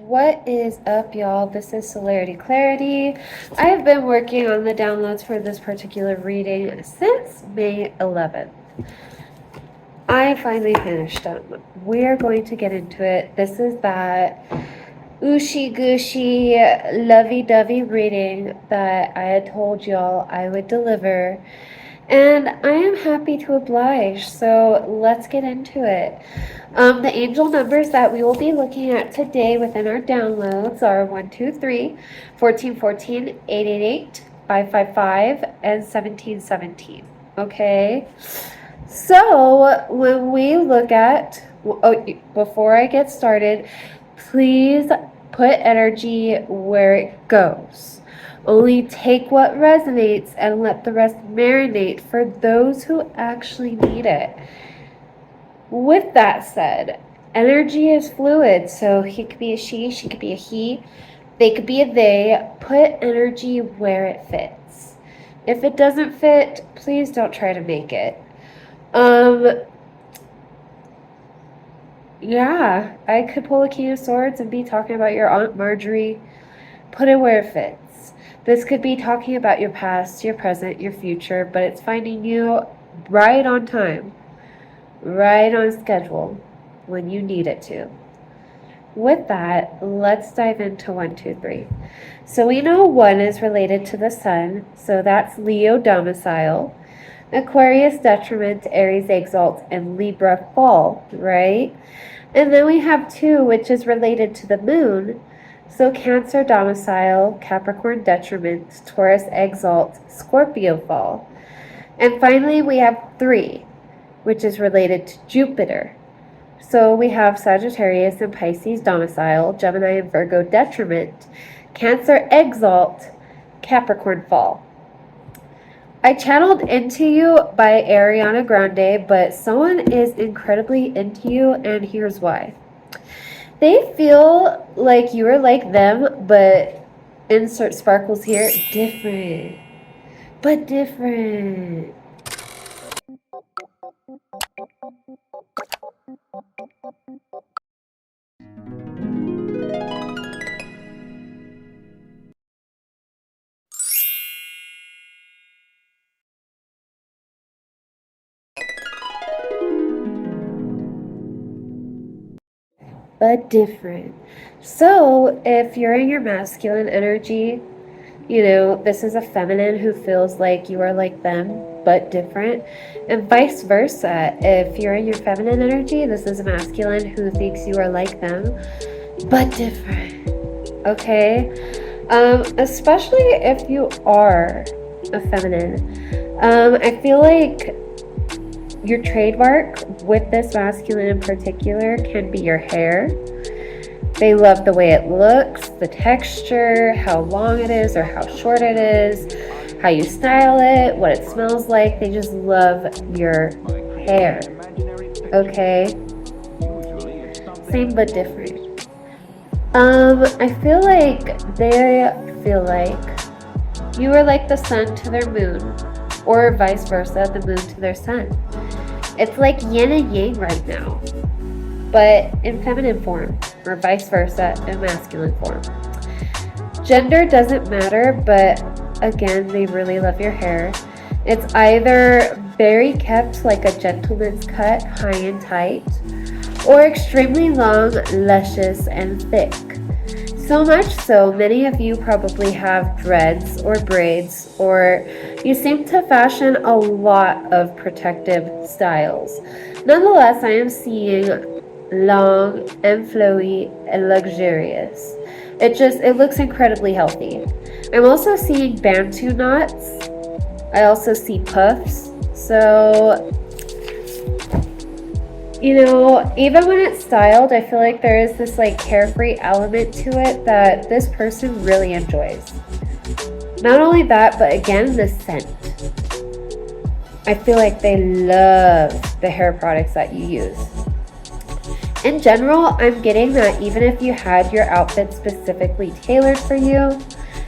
What is up, y'all? This is Celerity Clarity. I have been working on the downloads for this particular reading since May 11th. I finally finished them. We're going to get into it. This is that ooshy gushy, lovey dovey reading that I had told y'all I would deliver. And I am happy to oblige, so let's get into it. The angel numbers that we will be looking at today within our downloads are 123, 1414, 888, 555, and 1717. Okay? So, when we look at, before I get started, please put energy where it goes. Only take what resonates and let the rest marinate for those who actually need it. With that said, energy is fluid, so he could be a she could be a he, they could be a they. Put energy where it fits. If it doesn't fit, please don't try to make it. Yeah, I could pull a King of Swords and be talking about your Aunt Marjorie. Put it where it fits. This could be talking about your past, your present, your future, but it's finding you right on time, right on schedule when you need it to. With that, let's dive into 1, 2, 3. So we know 1 is related to the sun, so that's Leo domicile, Aquarius detriment, Aries exalt, and Libra fall, right? And then we have 2, which is related to the moon. So Cancer domicile, Capricorn detriment, Taurus exalt, Scorpio fall. And finally we have 3, which is related to Jupiter. So we have Sagittarius and Pisces domicile, Gemini and Virgo detriment, Cancer exalt, Capricorn fall. I channeled Into You by Ariana Grande, but someone is incredibly into you, and here's why. They feel like you are like them, but insert sparkles here, different, but different. But different. So if you're in your masculine energy, you know, this is a feminine who feels like you are like them, but different. And vice versa. If you're in your feminine energy, this is a masculine who thinks you are like them, but different. Okay? Especially if you are a feminine. I feel like your trademark with this masculine in particular can be your hair. They love the way it looks, the texture, how long it is or how short it is, how you style it, what it smells like. They just love your hair. Okay? Same but different. I feel like they feel like you are like the sun to their moon, or vice versa, the moon to their sun. It's like yin and yang right now, but in feminine form, or vice versa, in masculine form. Gender doesn't matter, but again, they really love your hair. It's either very kept like a gentleman's cut, high and tight, or extremely long, luscious, and thick. So much so, many of you probably have dreads or braids, or you seem to fashion a lot of protective styles. Nonetheless, I am seeing long and flowy and luxurious. It looks incredibly healthy. I'm also seeing bantu knots. I also see puffs. So, you know, even when it's styled, I feel like there is this like carefree element to it that this person really enjoys. Not only that, but again, the scent. I feel like they love the hair products that you use. In general, I'm getting that even if you had your outfit specifically tailored for you,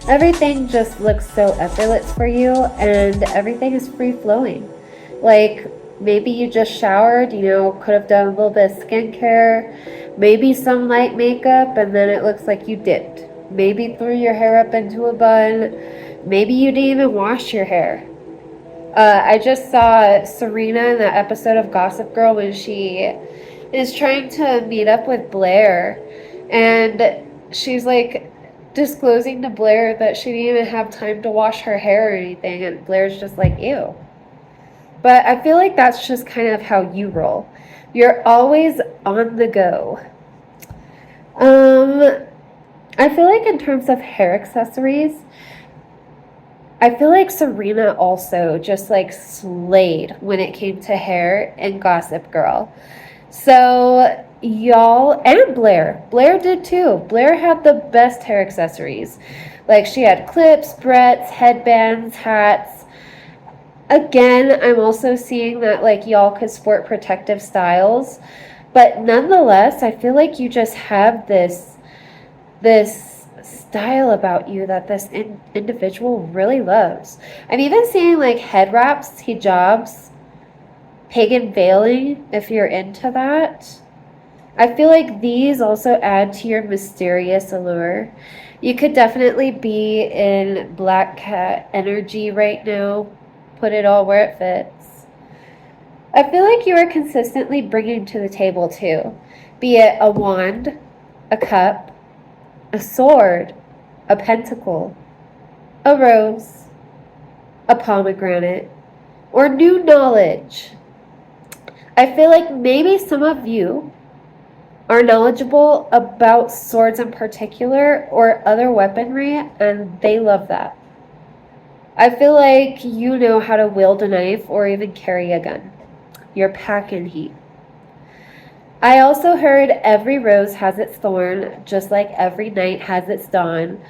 everything just looks so effortless for you and everything is free flowing. Like, maybe you just showered, you know, could have done a little bit of skincare, Maybe some light makeup and then it looks like you dipped. Maybe threw your hair up into a bun. Maybe you didn't even wash your hair. I just saw Serena in that episode of Gossip Girl when she is trying to meet up with Blair, and she's like disclosing to Blair that she didn't even have time to wash her hair or anything, and Blair's just like, ew. But I feel like that's just kind of how you roll. You're always on the go. I feel like in terms of hair accessories, I feel like Serena also just like slayed when it came to hair in Gossip Girl. So y'all, and Blair did too. Blair had the best hair accessories. Like she had clips, barrettes, headbands, hats. Again, I'm also seeing that like y'all could sport protective styles, but nonetheless, I feel like you just have this style about you that this individual really loves. I'm even seeing like head wraps, hijabs, pagan veiling, if you're into that. I feel like these also add to your mysterious allure. You could definitely be in black cat energy right now. Put it all where it fits. I feel like you are consistently bringing to the table too, be it a wand, a cup, a sword, a pentacle, a rose, a pomegranate, or new knowledge. I feel like maybe some of you are knowledgeable about swords in particular or other weaponry, and they love that. I feel like you know how to wield a knife or even carry a gun. You're packing heat. I also heard every rose has its thorn, just like every night has its dawn,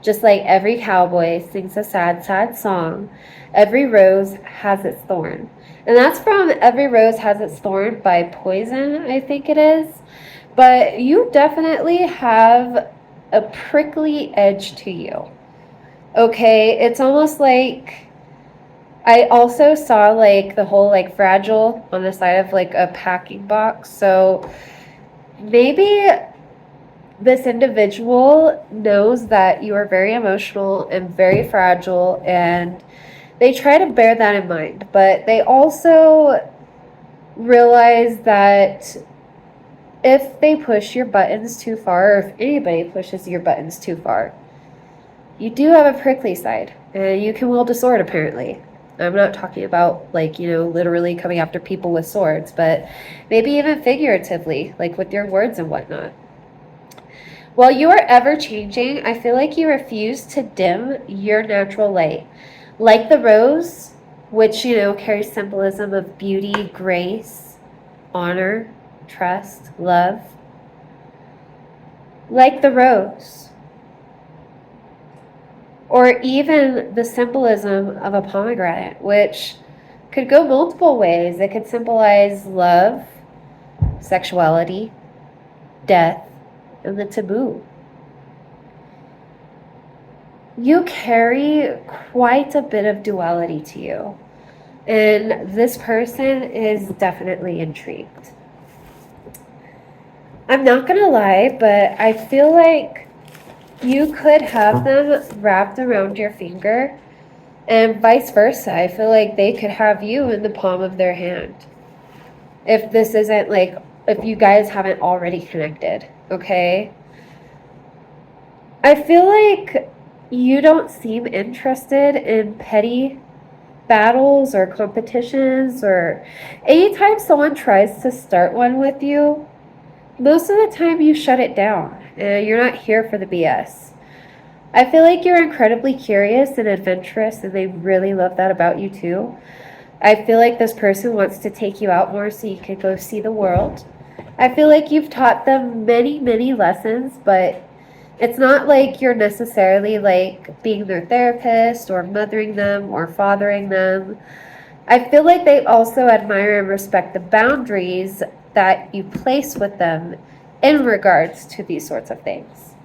just like every cowboy sings a sad, sad song. Every rose has its thorn. And that's from Every Rose Has Its Thorn by Poison, I think it is. But you definitely have a prickly edge to you. Okay, it's almost like I also saw like the whole like fragile on the side of like a packing box. So maybe this individual knows that you are very emotional and very fragile, and they try to bear that in mind, but they also realize that if they push your buttons too far, or if anybody pushes your buttons too far, you do have a prickly side, and you can wield a sword apparently. I'm not talking about like, literally coming after people with swords, but maybe even figuratively, like with your words and whatnot. While you are ever changing, I feel like you refuse to dim your natural light. Like the rose, which, carries symbolism of beauty, grace, honor, trust, love. Like the rose. Or even the symbolism of a pomegranate, which could go multiple ways. It could symbolize love, sexuality, death, and the taboo. You carry quite a bit of duality to you, and this person is definitely intrigued. I'm not gonna lie, but I feel like you could have them wrapped around your finger, and vice versa. I feel like they could have you in the palm of their hand. If this isn't like, if you guys haven't already connected, okay? I feel like you don't seem interested in petty battles or competitions, or anytime someone tries to start one with you, most of the time you shut it down. You're not here for the BS. I feel like you're incredibly curious and adventurous, and they really love that about you too. I feel like this person wants to take you out more so you could go see the world. I feel like you've taught them many, many lessons, but it's not like you're necessarily like being their therapist or mothering them or fathering them. I feel like they also admire and respect the boundaries that you place with them in regards to these sorts of things.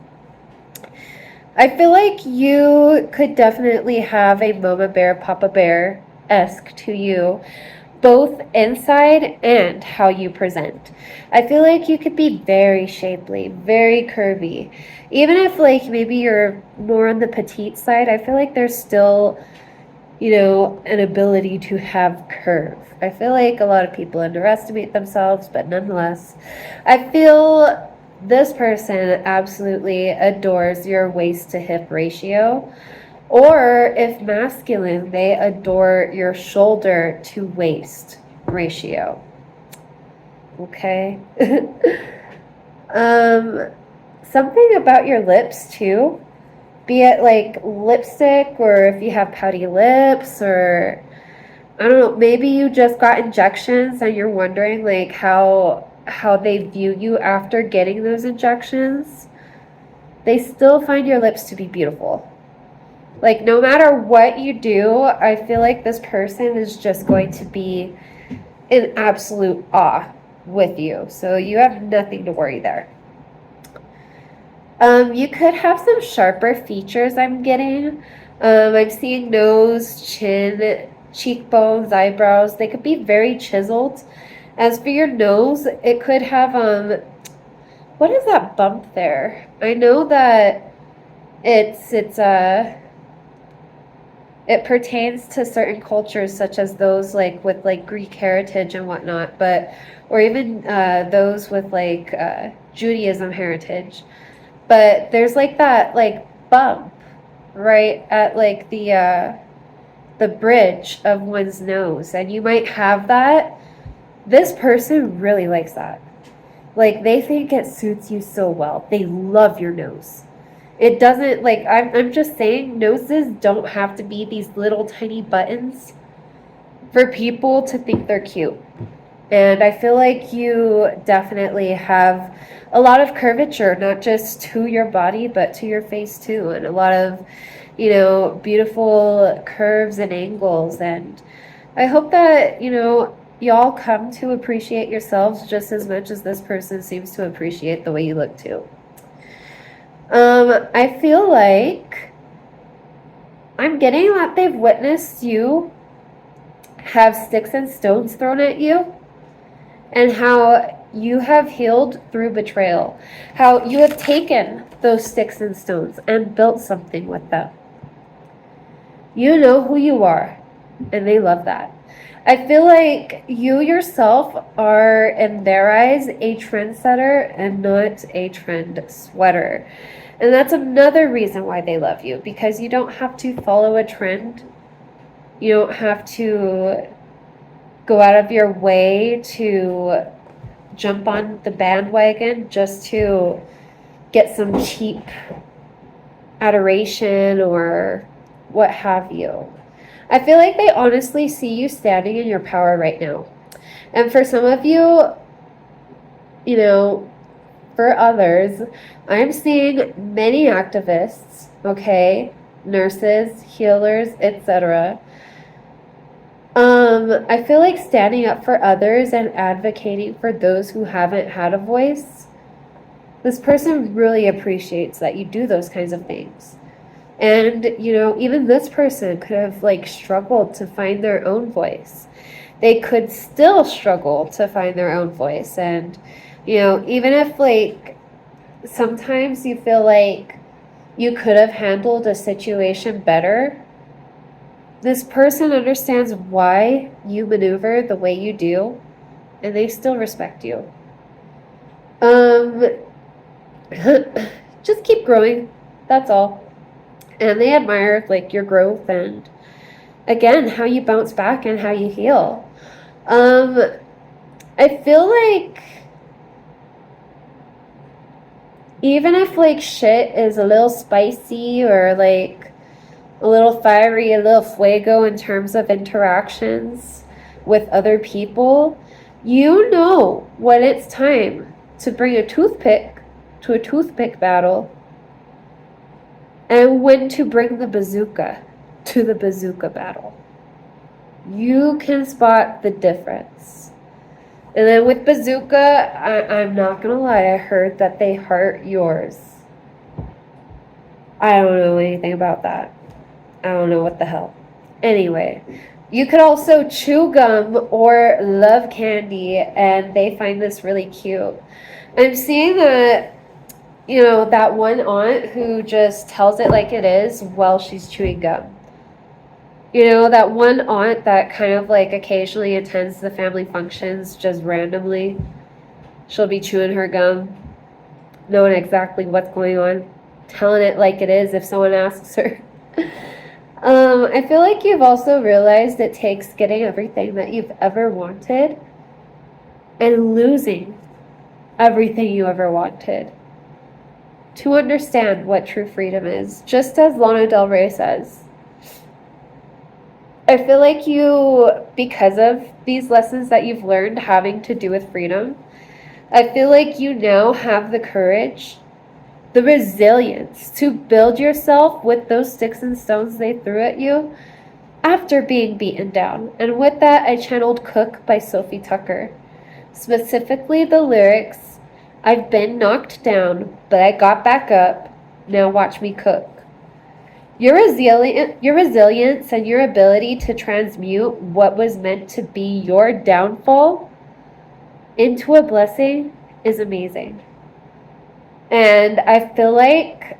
I feel like you could definitely have a Mama Bear, Papa Bear-esque to you, both inside and how you present. I feel like you could be very shapely, very curvy. Even if like maybe you're more on the petite side, I feel like there's still, an ability to have curve. I feel like a lot of people underestimate themselves, but nonetheless, I feel this person absolutely adores your waist to hip ratio. Or if masculine, they adore your shoulder to waist ratio. Okay? um, Something about your lips too. Be it like lipstick, or if you have pouty lips, or I don't know, maybe you just got injections and you're wondering like how they view you after getting those injections. They still find your lips to be beautiful. Like, no matter what you do, I feel like this person is just going to be in absolute awe with you. So you have nothing to worry there. You could have some sharper features, I'm getting. I'm seeing nose, chin, cheekbones, eyebrows. They could be very chiseled. As for your nose, it could have, what is that bump there? I know that it pertains to certain cultures, such as those like with like Greek heritage and whatnot, or even those with like Judaism heritage. But there's like that like bump right at like the bridge of one's nose, and you might have that. This person really likes that. Like, they think it suits you so well. They love your nose. It doesn't, like, I'm just saying, noses don't have to be these little tiny buttons for people to think they're cute. And I feel like you definitely have a lot of curvature, not just to your body, but to your face too. And a lot of, beautiful curves and angles. And I hope that, y'all come to appreciate yourselves just as much as this person seems to appreciate the way you look too. I feel like I'm getting that they've witnessed you have sticks and stones thrown at you, and how you have healed through betrayal, how you have taken those sticks and stones and built something with them. You know who you are, and they love that. I feel like you yourself are, in their eyes, a trendsetter and not a trend sweater. And that's another reason why they love you, because you don't have to follow a trend. You don't have to go out of your way to jump on the bandwagon just to get some cheap adoration or what have you. I feel like they honestly see you standing in your power right now. And for some of you, for others, I'm seeing many activists, okay, nurses, healers, etc. I feel like standing up for others and advocating for those who haven't had a voice. This person really appreciates that you do those kinds of things. And, even this person could have like struggled to find their own voice. They could still struggle to find their own voice. And, even if like sometimes you feel like you could have handled a situation better, this person understands why you maneuver the way you do, and they still respect you. Just keep growing. That's all. And they admire like your growth and, again, how you bounce back and how you heal. I feel like even if like shit is a little spicy or like a little fiery, a little fuego in terms of interactions with other people, you know when it's time to bring a toothpick to a toothpick battle, and when to bring the bazooka to the bazooka battle. You can spot the difference. And then with bazooka, I'm not gonna lie, I heard that they heart yours. I don't know anything about that. I don't know what the hell. Anyway, You could also chew gum or love candy, and they find this really cute. I'm seeing that, that one aunt who just tells it like it is while she's chewing gum. That one aunt that kind of like occasionally attends the family functions just randomly. She'll be chewing her gum, knowing exactly what's going on, telling it like it is if someone asks her. I feel like you've also realized it takes getting everything that you've ever wanted and losing everything you ever wanted to understand what true freedom is, just as Lana Del Rey says. I feel like because of these lessons that you've learned having to do with freedom, I feel like you now have the courage, the resilience to build yourself with those sticks and stones they threw at you after being beaten down. And with that, I channeled Cook by Sophie Tucker. Specifically the lyrics, I've been knocked down, but I got back up. Now watch me cook. Your resilience and your ability to transmute what was meant to be your downfall into a blessing is amazing. And I feel like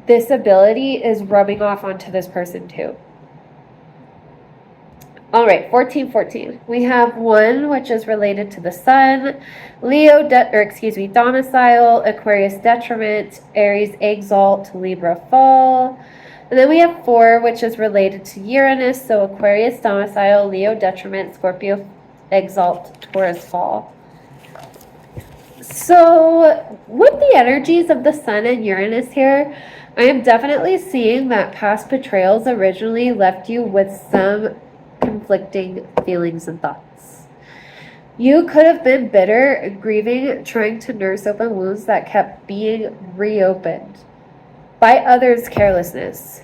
this ability is rubbing off onto this person too. All right, 1414. We have one which is related to the sun, domicile, Aquarius detriment, Aries exalt, Libra fall. And then we have 4, which is related to Uranus, so Aquarius domicile, Leo detriment, Scorpio exalt, Taurus fall. So with the energies of the sun and Uranus here, I am definitely seeing that past betrayals originally left you with some conflicting feelings and thoughts. You could have been bitter, grieving, trying to nurse open wounds that kept being reopened by others' carelessness.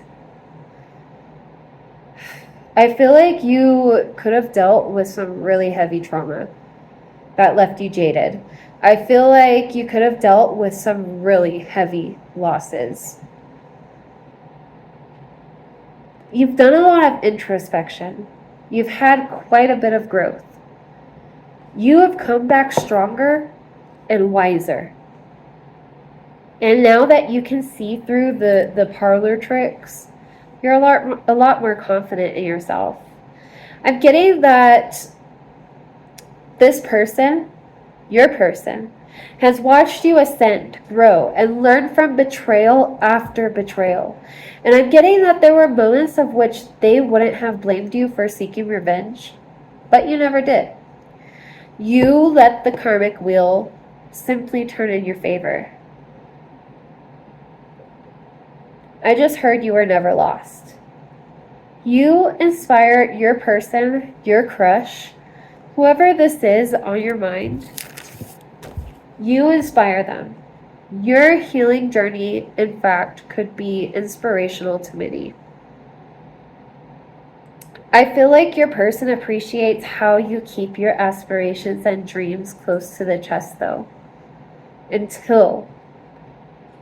I feel like you could have dealt with some really heavy trauma that left you jaded. I feel like you could have dealt with some really heavy losses. You've done a lot of introspection. You've had quite a bit of growth. You have come back stronger and wiser. And now that you can see through the parlor tricks, you're a lot more confident in yourself. I'm getting that this person, your person, has watched you ascend, grow, and learn from betrayal after betrayal. And I'm getting that there were moments of which they wouldn't have blamed you for seeking revenge, but you never did. You let the karmic wheel simply turn in your favor. I just heard you were never lost. You inspire your person, your crush, whoever this is on your mind. You inspire them. Your healing journey, in fact, could be inspirational to many. I feel like your person appreciates how you keep your aspirations and dreams close to the chest, though, until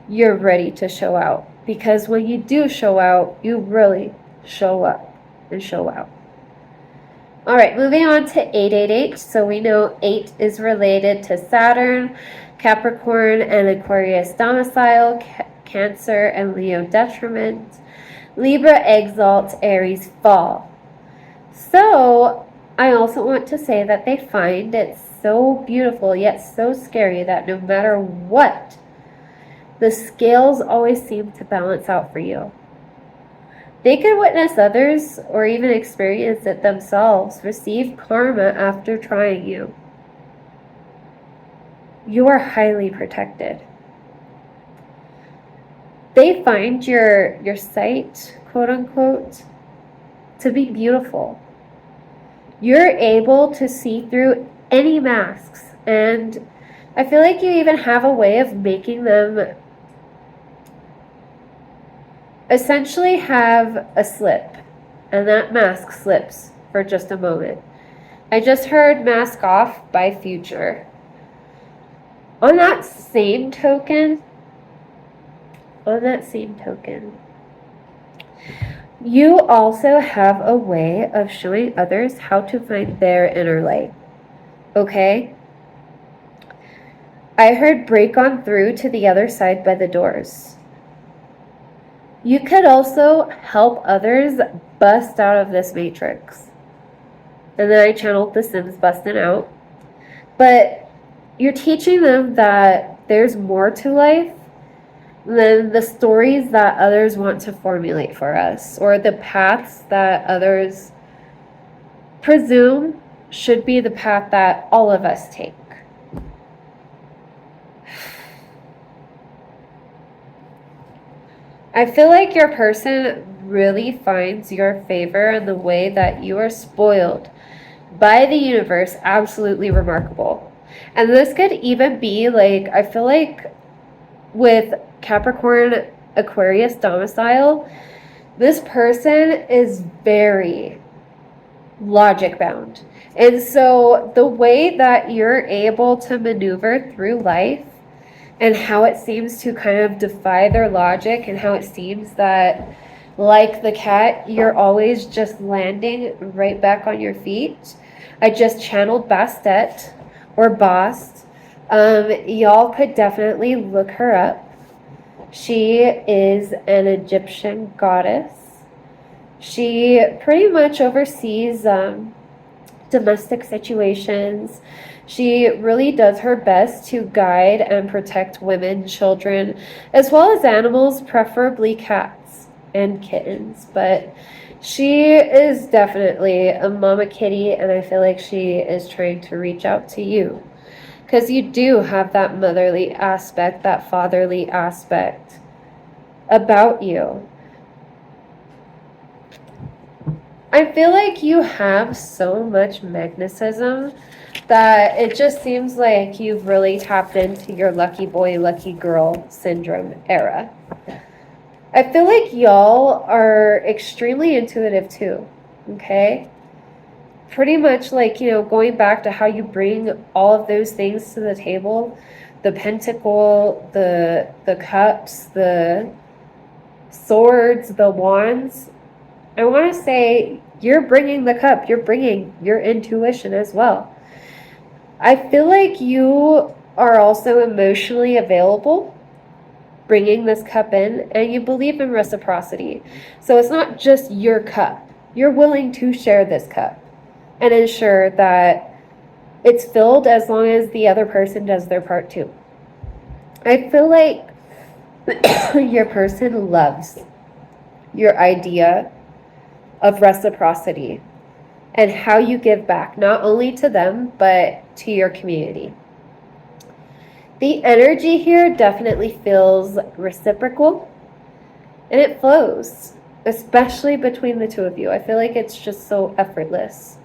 you're ready to show out. Because when you do show out, you really show up and show out. All right, moving on to 888. So we know 8 is related to Saturn, Capricorn, and Aquarius domicile, Cancer, and Leo detriment, Libra exalt, Aries fall. So I also want to say that they find it so beautiful yet so scary that no matter what, the scales always seem to balance out for you. They could witness others or even experience it themselves receive karma after trying you. You are highly protected. They find your sight, quote unquote, to be beautiful. You're able to see through any masks, and I feel like you even have a way of making them essentially have a slip, and that mask slips for just a moment. I just heard Mask Off by Future. On that same token, You also have a way of showing others how to find their inner light. Okay? I heard break on through to the other side by the doors. You could also help others bust out of this matrix. And then I channeled the Sims busting out. But you're teaching them that there's more to life than the stories that others want to formulate for us, or the paths that others presume should be the path that all of us take. I feel like your person really finds your favor in the way that you are spoiled by the universe absolutely remarkable. And this could even be like, I feel like with Capricorn Aquarius domicile, this person is very logic bound. And so the way that you're able to maneuver through life and how it seems to kind of defy their logic, and how it seems that, like the cat, you're always just landing right back on your feet. I just channeled Bastet or Bast. Y'all could definitely look her up. She is an Egyptian goddess. She pretty much oversees domestic situations. She really does her best to guide and protect women, children, as well as animals, preferably cats and kittens. But she is definitely a mama kitty, and I feel like she is trying to reach out to you. Because you do have that motherly aspect, that fatherly aspect about you. I feel like you have so much magnetism that it just seems like you've really tapped into your lucky boy, lucky girl syndrome era. I feel like y'all are extremely intuitive too, okay? Pretty much like, going back to how you bring all of those things to the table, the pentacle, the cups, the swords, the wands. I want to say you're bringing the cup, you're bringing your intuition as well. I feel like you are also emotionally available, bringing this cup in, and you believe in reciprocity. So it's not just your cup. You're willing to share this cup and ensure that it's filled as long as the other person does their part too. I feel like your person loves your idea of reciprocity and how you give back, not only to them, but to your community. The energy here definitely feels reciprocal, and it flows, especially between the two of you. I feel like it's just so effortless.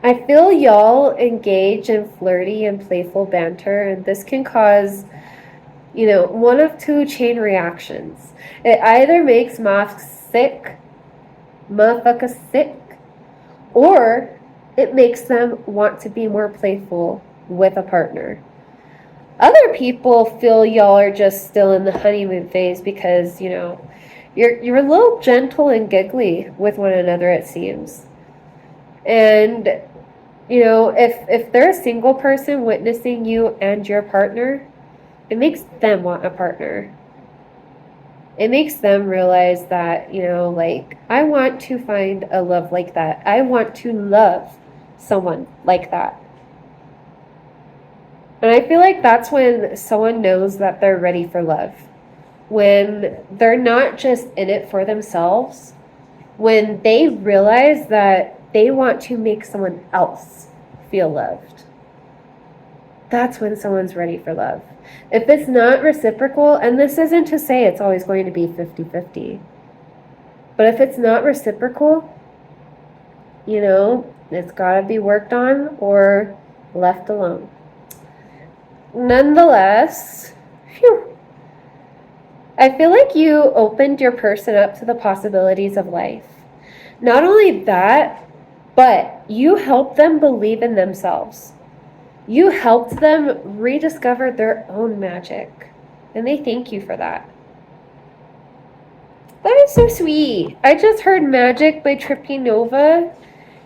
I feel y'all engage in flirty and playful banter, and this can cause, one of two chain reactions. It either makes motherfuckers sick, or it makes them want to be more playful with a partner. Other people feel y'all are just still in the honeymoon phase because, you're a little gentle and giggly with one another, it seems. And, if they're a single person witnessing you and your partner, it makes them want a partner. It makes them realize that, I want to find a love like that. I want to love someone like that. And I feel like that's when someone knows that they're ready for love. When they're not just in it for themselves, when they realize that they want to make someone else feel loved. That's when someone's ready for love. If it's not reciprocal, and this isn't to say it's always going to be 50-50, but if it's not reciprocal, it's got to be worked on or left alone. Nonetheless, I feel like you opened your person up to the possibilities of life. Not only that, but you helped them believe in themselves. You helped them rediscover their own magic, and they thank you for that. That is so sweet. I just heard Magic by Trippy Nova,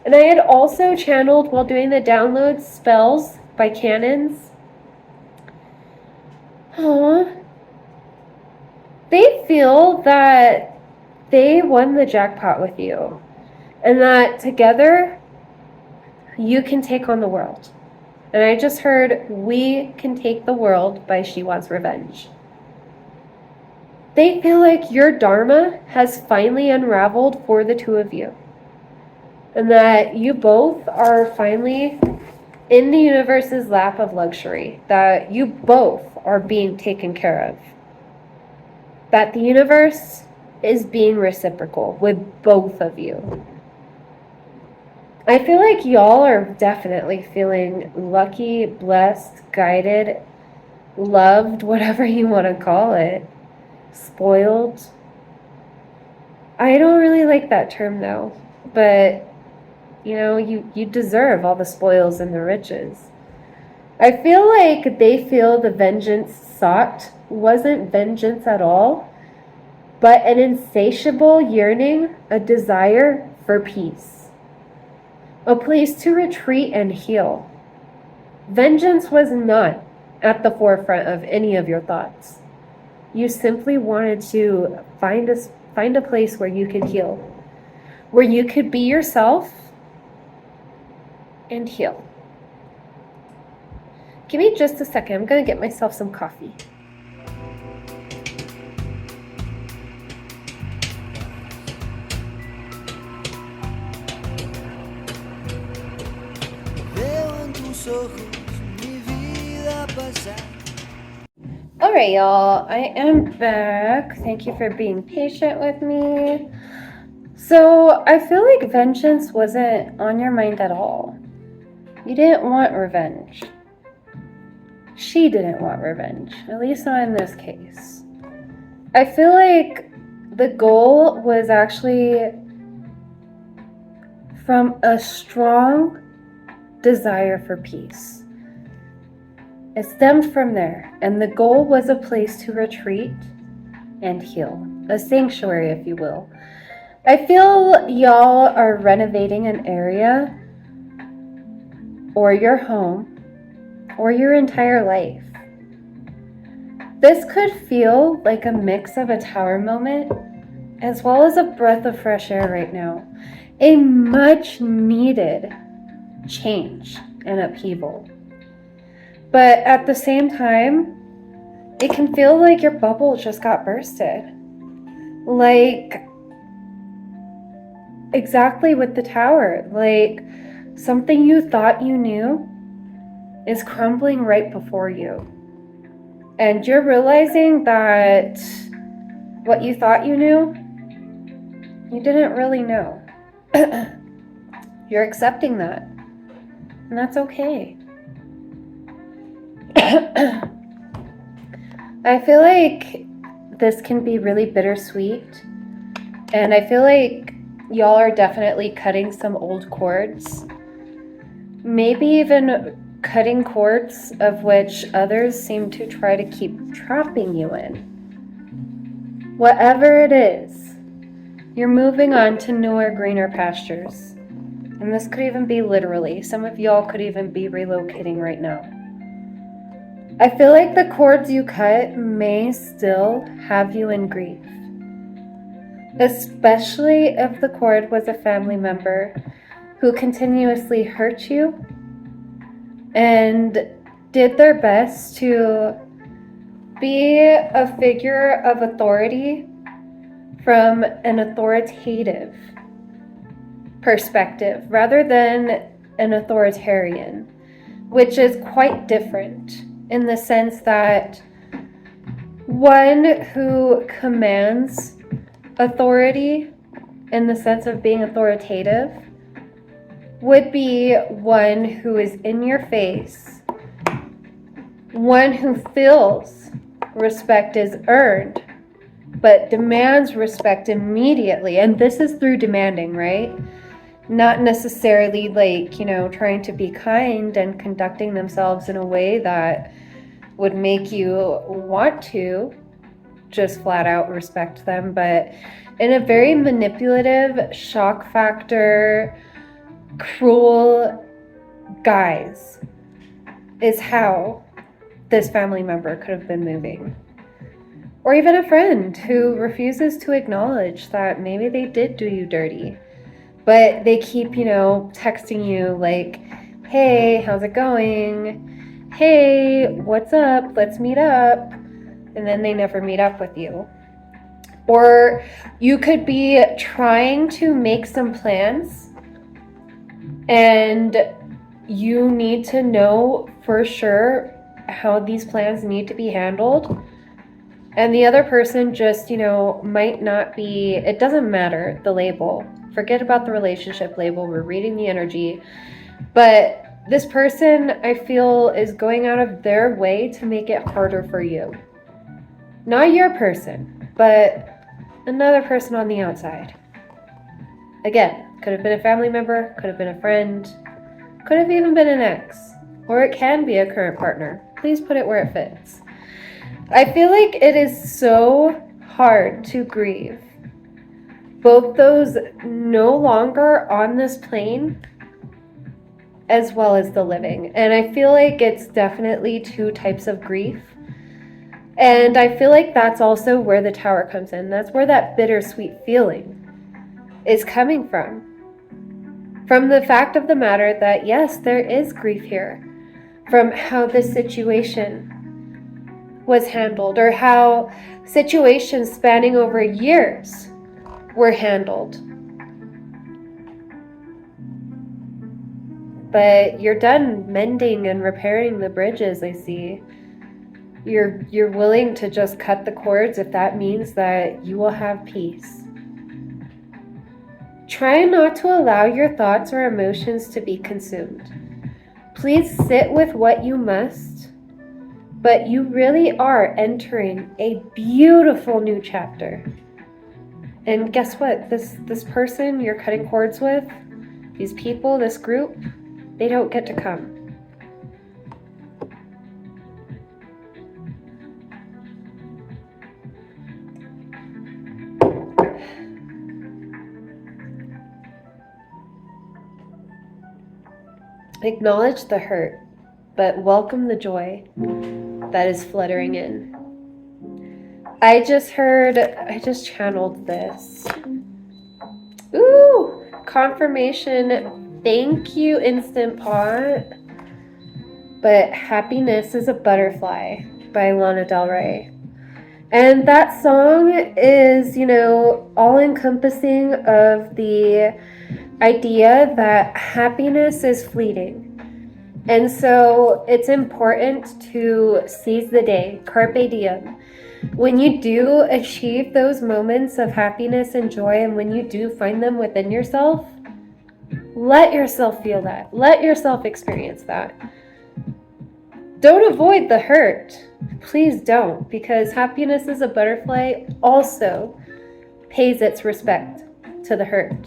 and I had also channeled while doing the downloads Spells by Cannons. Aww. They feel that they won the jackpot with you, and that together you can take on the world. And I just heard We Can Take the World by She Wants Revenge. They feel like your dharma has finally unraveled for the two of you. And that you both are finally in the universe's lap of luxury. That you both are being taken care of. That the universe is being reciprocal with both of you. I feel like y'all are definitely feeling lucky, blessed, guided, loved, whatever you want to call it. Spoiled. I don't really like that term though, but you deserve all the spoils and the riches. I feel like they feel the vengeance sought wasn't vengeance at all, but an insatiable yearning, a desire for peace. A place to retreat and heal. Vengeance was not at the forefront of any of your thoughts. You simply wanted to find a place where you could heal, where you could be yourself and heal. Give me just a second. I'm going to get myself some coffee. Alright, y'all, I am back. Thank you for being patient with me. So, I feel like vengeance wasn't on your mind at all. You didn't want revenge. She didn't want revenge, at least not in this case. I feel like the goal was actually from a strong desire for peace. It stemmed from there, and the goal was a place to retreat and heal. A sanctuary, if you will. I feel y'all are renovating an area, or your home, or your entire life. This could feel like a mix of a tower moment, as well as a breath of fresh air right now. A much needed change and upheaval. But at the same time, it can feel like your bubble just got bursted. Like, exactly with the tower. Like, something you thought you knew is crumbling right before you. And you're realizing that what you thought you knew, you didn't really know. You're accepting that. And that's okay. I feel like this can be really bittersweet, and I feel like y'all are definitely cutting some old cords, maybe even cutting cords of which others seem to try to keep trapping you in. Whatever it is, you're moving on to newer, greener pastures, and this could even be literally. Some of y'all could even be relocating right now. I feel like the cords you cut may still have you in grief, especially if the cord was a family member who continuously hurt you and did their best to be a figure of authority from an authoritative perspective rather than an authoritarian, which is quite different. In the sense that one who commands authority in the sense of being authoritative would be one who is in your face, one who feels respect is earned, but demands respect immediately. And this is through demanding, right? Not necessarily trying to be kind and conducting themselves in a way that would make you want to, just flat out respect them, but in a very manipulative, shock factor, cruel guise is how this family member could have been moving. Or even a friend who refuses to acknowledge that maybe they did do you dirty, but they keep, texting you like, hey, how's it going? Hey, what's up? Let's meet up. And then they never meet up with you. Or you could be trying to make some plans and you need to know for sure how these plans need to be handled. And the other person just, might not be, it doesn't matter, the label. Forget about the relationship label. We're reading the energy. But this person, I feel, is going out of their way to make it harder for you. Not your person, but another person on the outside. Again, could have been a family member, could have been a friend, could have even been an ex, or it can be a current partner. Please put it where it fits. I feel like it is so hard to grieve both those no longer on this plane as well as the living. And I feel like it's definitely two types of grief. And I feel like that's also where the Tower comes in. That's where that bittersweet feeling is coming from. From the fact of the matter that, yes, there is grief here. From how this situation was handled, or how situations spanning over years were handled. But you're done mending and repairing the bridges, I see. You're willing to just cut the cords if that means that you will have peace. Try not to allow your thoughts or emotions to be consumed. Please sit with what you must, but you really are entering a beautiful new chapter. And guess what? This person you're cutting cords with, these people, this group, they don't get to come. Acknowledge the hurt, but welcome the joy that is fluttering in. I just channeled this. Ooh, confirmation. Thank you, Instant Pot. But Happiness is a Butterfly by Lana Del Rey. And that song is, all encompassing of the idea that happiness is fleeting. And so it's important to seize the day, carpe diem. When you do achieve those moments of happiness and joy, and when you do find them within yourself, let yourself feel that. Let yourself experience that. Don't avoid the hurt. Please don't, because Happiness is a Butterfly also pays its respect to the hurt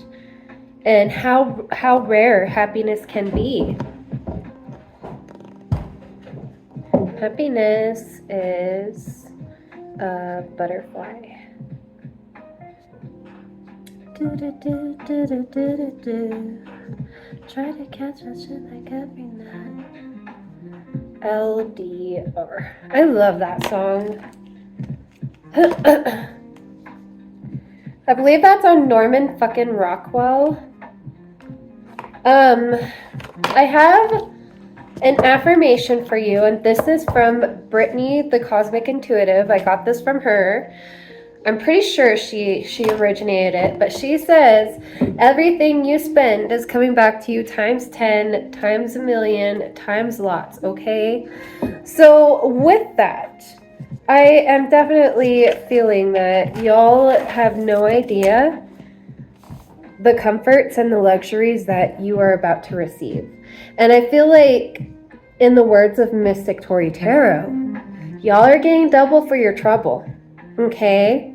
and how rare happiness can be. Happiness is a butterfly. Try to catch that shit like every night. LDR. I love that song. I believe that's on Norman fucking Rockwell. I have an affirmation for you, and this is from Brittany, the Cosmic Intuitive. I got this from her. I'm pretty sure she originated it, but she says, everything you spend is coming back to you times 10, times a million, times lots, okay? So with that, I am definitely feeling that y'all have no idea the comforts and the luxuries that you are about to receive. And I feel like, in the words of Mystic Tori Tarot, y'all are getting double for your trouble. Okay?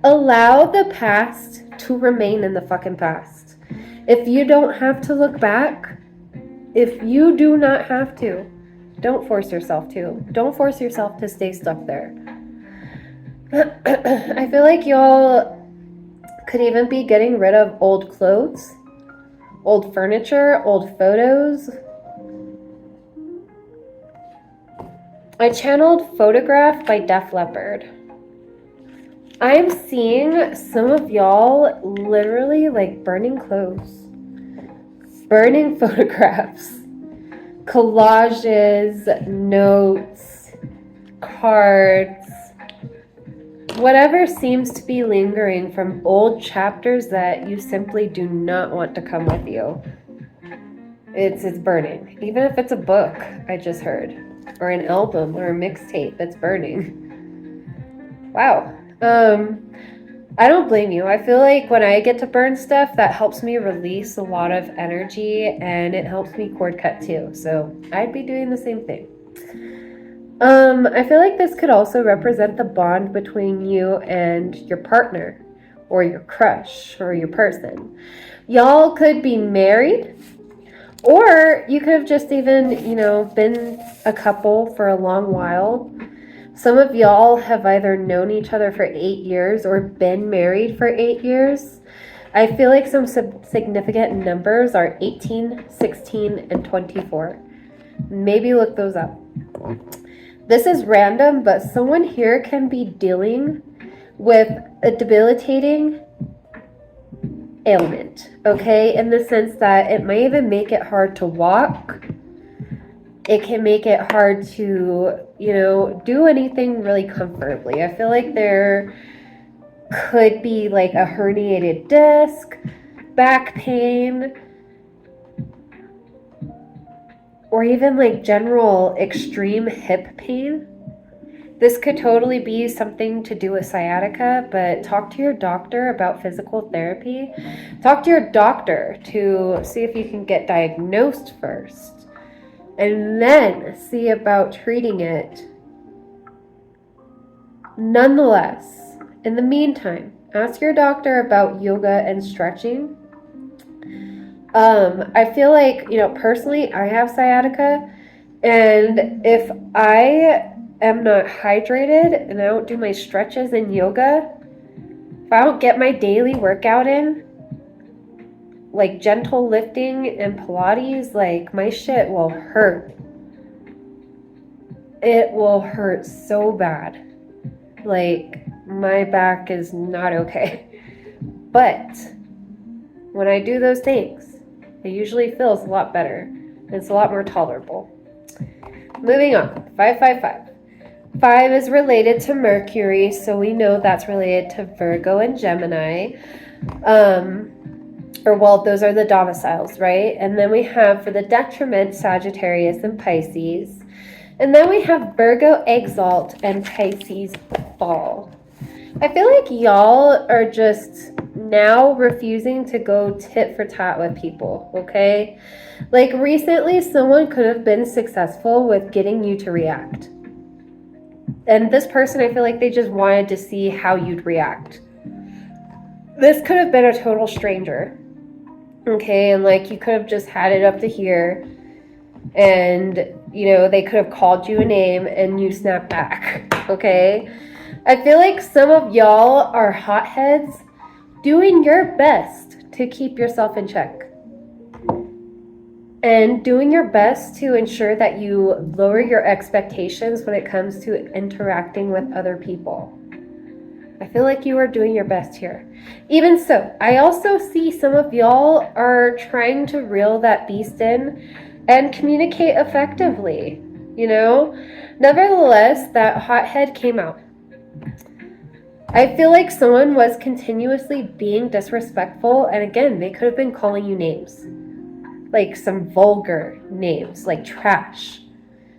Allow the past to remain in the fucking past. If you don't have to look back, if you do not have to, don't force yourself to. Don't force yourself to stay stuck there. I feel like y'all could even be getting rid of old clothes, old furniture, old photos. I channeled Photograph by Def Leppard. I'm seeing some of y'all literally like burning clothes, burning photographs, collages, notes, cards, whatever seems to be lingering from old chapters that you simply do not want to come with you. It's burning. Even if it's a book, I just heard, or an album or a mixtape, it's burning. Wow. I don't blame you. I feel like when I get to burn stuff, that helps me release a lot of energy and it helps me cord cut too. So I'd be doing the same thing. I feel like this could also represent the bond between you and your partner or your crush or your person. Y'all could be married, or you could have just even, been a couple for a long while. Some of y'all have either known each other for 8 years or been married for 8 years. I feel like some significant numbers are 18, 16, and 24. Maybe look those up. This is random, but someone here can be dealing with a debilitating ailment, okay? In the sense that it may even make it hard to walk. It can make it hard to, do anything really comfortably. I feel like there could be like a herniated disc, back pain, or even like general extreme hip pain. This could totally be something to do with sciatica, but talk to your doctor about physical therapy. Talk to your doctor to see if you can get diagnosed first, and then see about treating it. Nonetheless, in the meantime, ask your doctor about yoga and stretching. I feel like, personally, I have sciatica, and if I am not hydrated and I don't do my stretches and yoga, if I don't get my daily workout in, like gentle lifting and Pilates, like my shit will hurt. It will hurt so bad. Like my back is not okay. But when I do those things, it usually feels a lot better. It's a lot more tolerable. Moving on, 555. 5 is related to Mercury, so we know that's related to Virgo and Gemini. Those are the domiciles, right? And then we have, for the detriment, Sagittarius and Pisces. And then we have Virgo exalt and Pisces fall. I feel like y'all are just now refusing to go tit for tat with people, okay? Like recently, someone could have been successful with getting you to react. And this person, I feel like they just wanted to see how you'd react. This could have been a total stranger, okay? And like you could have just had it up to here, and they could have called you a name and you snap back, okay? I feel like some of y'all are hotheads doing your best to keep yourself in check and doing your best to ensure that you lower your expectations when it comes to interacting with other people. I feel like you are doing your best here. Even so, I also see some of y'all are trying to reel that beast in and communicate effectively, Nevertheless, that hothead came out. I feel like someone was continuously being disrespectful, and again, they could have been calling you names. Like some vulgar names, like trash.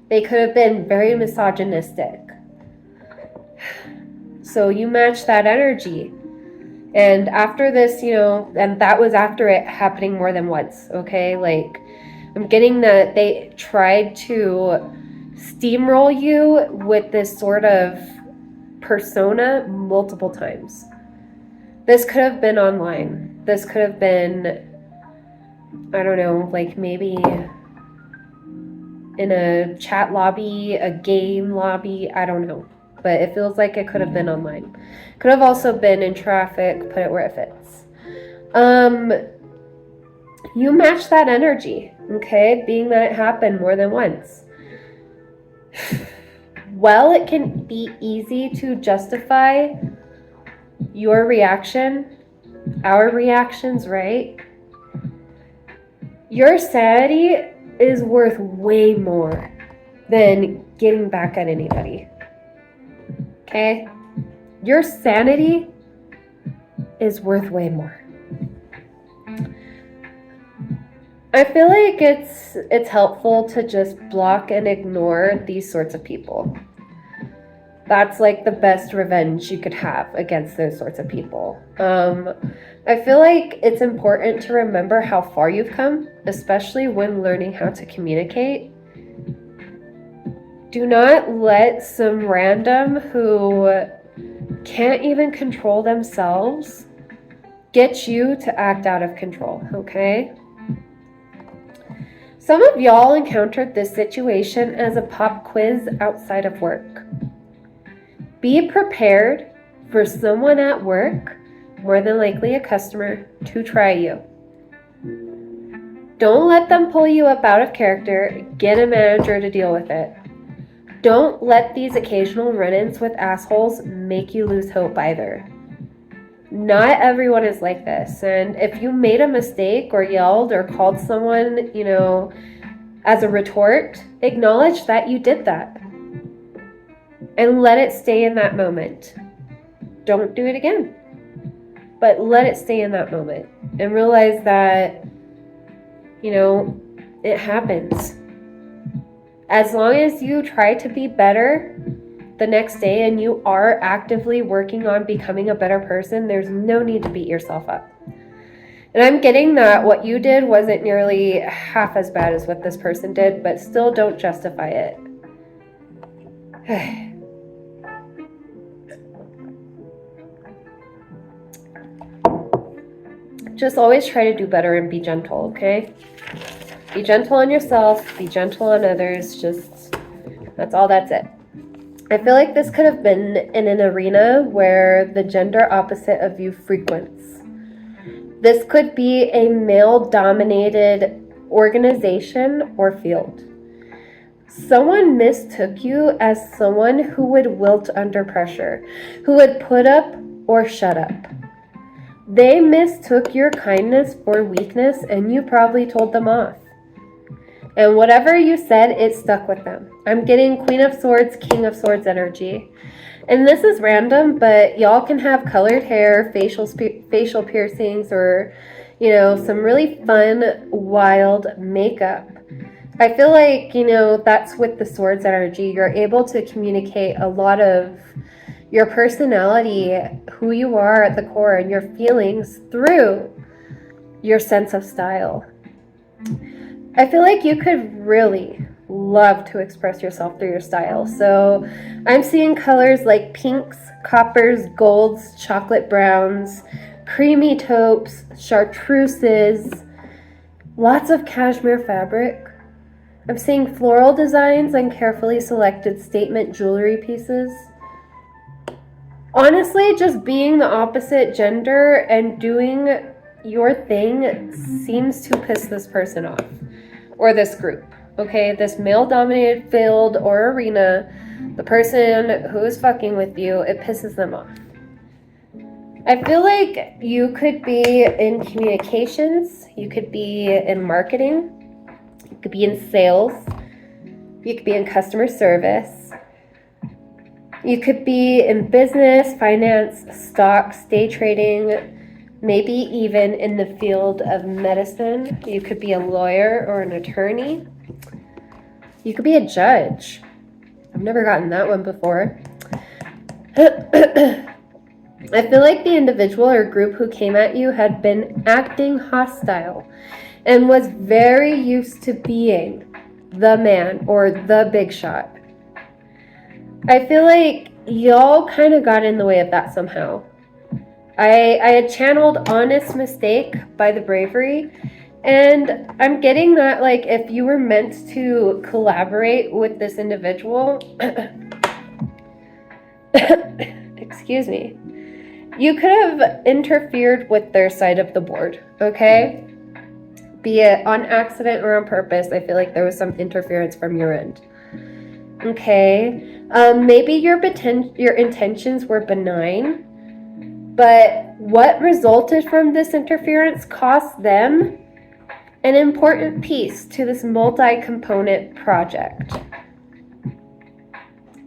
They could have been very misogynistic. So you match that energy. And after this, and that was after it happening more than once, okay? Like, I'm getting that they tried to steamroll you with this sort of persona multiple times. This could have been online. This could have been, I don't know, like maybe in a chat lobby, a game lobby, I don't know. but it feels like it could have been online. Could have also been in traffic, put it where it fits. You match that energy, okay? Being that it happened more than once. Well, it can be easy to justify your reaction, our reactions, right? Your sanity is worth way more than getting back at anybody. Okay? Your sanity is worth way more. I feel like it's helpful to just block and ignore these sorts of people. That's like the best revenge you could have against those sorts of people. I feel like it's important to remember how far you've come, especially when learning how to communicate. Do not let some random who can't even control themselves get you to act out of control, okay? Some of y'all encountered this situation as a pop quiz outside of work. Be prepared for someone at work, more than likely a customer, to try you. Don't let them pull you up out of character. Get a manager to deal with it. Don't let these occasional run-ins with assholes make you lose hope either. Not everyone is like this, and if you made a mistake or yelled or called someone, as a retort, acknowledge that you did that. And let it stay in that moment. Don't do it again. But let it stay in that moment. And realize that, it happens. As long as you try to be better the next day and you are actively working on becoming a better person, there's no need to beat yourself up. And I'm getting that what you did wasn't nearly half as bad as what this person did, but still don't justify it. Just always try to do better and be gentle, okay? Be gentle on yourself, be gentle on others, that's it. I feel like this could have been in an arena where the gender opposite of you frequents. This could be a male-dominated organization or field. Someone mistook you as someone who would wilt under pressure, who would put up or shut up. They mistook your kindness for weakness, and you probably told them off. And whatever you said, it stuck with them. I'm getting Queen of Swords, King of Swords energy. And this is random, but y'all can have colored hair, facial piercings, or, some really fun, wild makeup. I feel like, that's with the Swords energy. You're able to communicate a lot of your personality, who you are at the core, and your feelings through your sense of style. I feel like you could really love to express yourself through your style. So I'm seeing colors like pinks, coppers, golds, chocolate browns, creamy taupes, chartreuses, lots of cashmere fabric. I'm seeing floral designs and carefully selected statement jewelry pieces. Honestly, just being the opposite gender and doing your thing seems to piss this person off. Or this group, okay? This male-dominated field or arena, the person who is fucking with you, it pisses them off. I feel like you could be in communications, you could be in marketing, you could be in sales, you could be in customer service, you could be in business, finance, stocks, day trading, maybe even in the field of medicine. You could be a lawyer or an attorney. You could be a judge. I've never gotten that one before. I feel like the individual or group who came at you had been acting hostile and was very used to being the man or the big shot. I feel like y'all kind of got in the way of that somehow. I had channeled honest mistake by the bravery, and I'm getting that, like, if you were meant to collaborate with this individual, excuse me, you could have interfered with their side of the board, okay? Be it on accident or on purpose. I feel like there was some interference from your end. Okay, maybe your intentions were benign, but what resulted from this interference cost them an important piece to this multi-component project.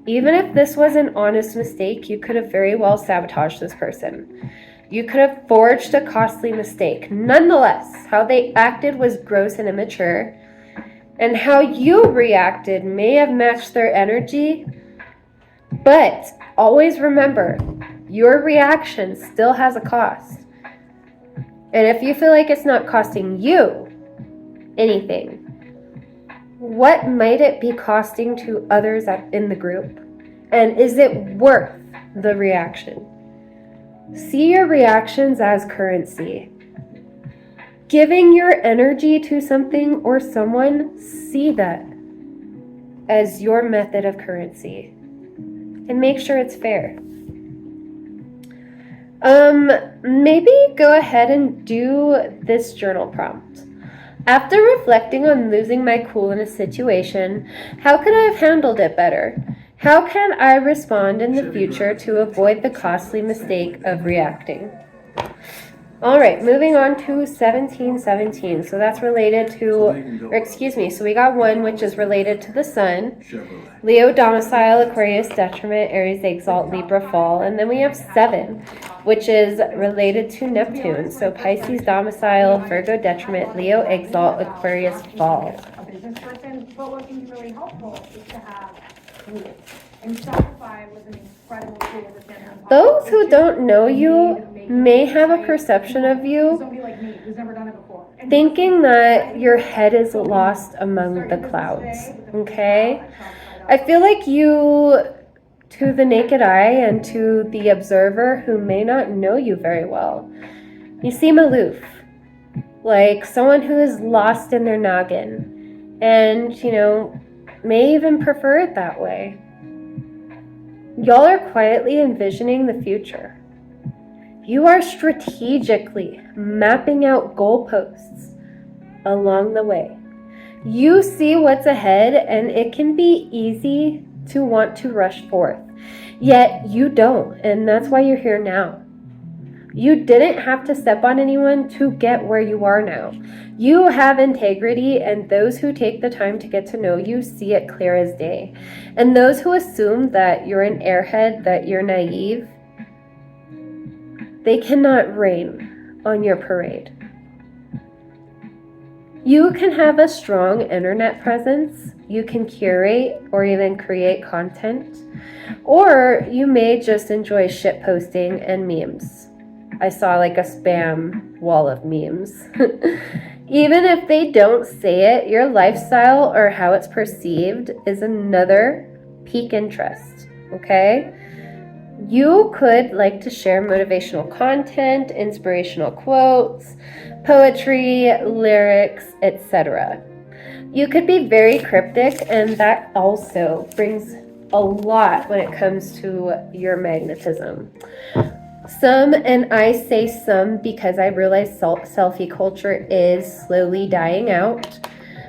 Even if this was an honest mistake, you could have very well sabotaged this person. You could have forged a costly mistake. Nonetheless, how they acted was gross and immature, and how you reacted may have matched their energy, but always remember, your reaction still has a cost. And if you feel like it's not costing you anything, what might it be costing to others in the group? And is it worth the reaction? See your reactions as currency. Giving your energy to something or someone, see that as your method of currency. And make sure it's fair. Maybe go ahead and do this journal prompt. After reflecting on losing my cool in a situation, how could I have handled it better? How can I respond in the future to avoid the costly mistake of reacting? All right, moving on to 1717. So that's related to, so we got one which is related to the sun, Leo domicile, Aquarius detriment, Aries exalt, Libra fall. And then we have 7, which is related to Neptune. So Pisces domicile, Virgo detriment, Leo exalt, Aquarius fall. A business person, but what can be really helpful is to have tools. And Shopify was an incredible tool to send. Those who don't know you may have a perception of you thinking that your head is lost among the clouds, okay? I feel like you, to the naked eye and to the observer who may not know you very well, you seem aloof, like someone who is lost in their noggin and, may even prefer it that way. Y'all are quietly envisioning the future. You are strategically mapping out goalposts along the way. You see what's ahead, and it can be easy to want to rush forth. Yet you don't, and that's why you're here now. You didn't have to step on anyone to get where you are now. You have integrity, and those who take the time to get to know you see it clear as day. And those who assume that you're an airhead, that you're naive, they cannot rain on your parade. You can have a strong internet presence. You can curate or even create content. Or you may just enjoy shit posting and memes. I saw like a spam wall of memes. Even if they don't say it, your lifestyle or how it's perceived is another peak interest, okay? You could like to share motivational content, inspirational quotes, poetry, lyrics, etc. You could be very cryptic, and that also brings a lot when it comes to your magnetism. Some, and I say some because I realize selfie culture is slowly dying out.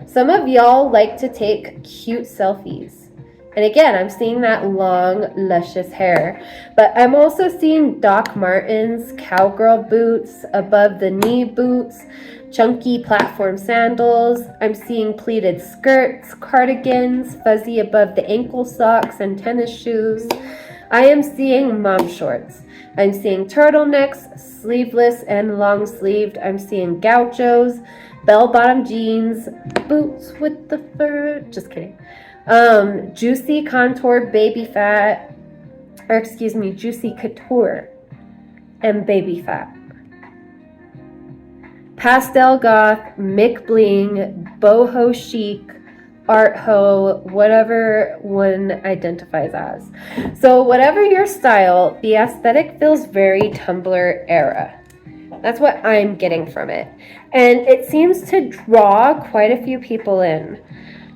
Some of y'all like to take cute selfies. And again, I'm seeing that long, luscious hair. But I'm also seeing Doc Martens, cowgirl boots, above the knee boots, chunky platform sandals. I'm seeing pleated skirts, cardigans, fuzzy above the ankle socks, and tennis shoes. I am seeing mom shorts. I'm seeing turtlenecks, sleeveless and long sleeved. I'm seeing gauchos, bell-bottom jeans, boots with the fur. Just kidding. Juicy contour baby fat, juicy couture and baby fat. Pastel goth, Mick bling, boho chic, art ho, whatever one identifies as. So whatever your style, the aesthetic feels very Tumblr era. That's what I'm getting from it. And it seems to draw quite a few people in.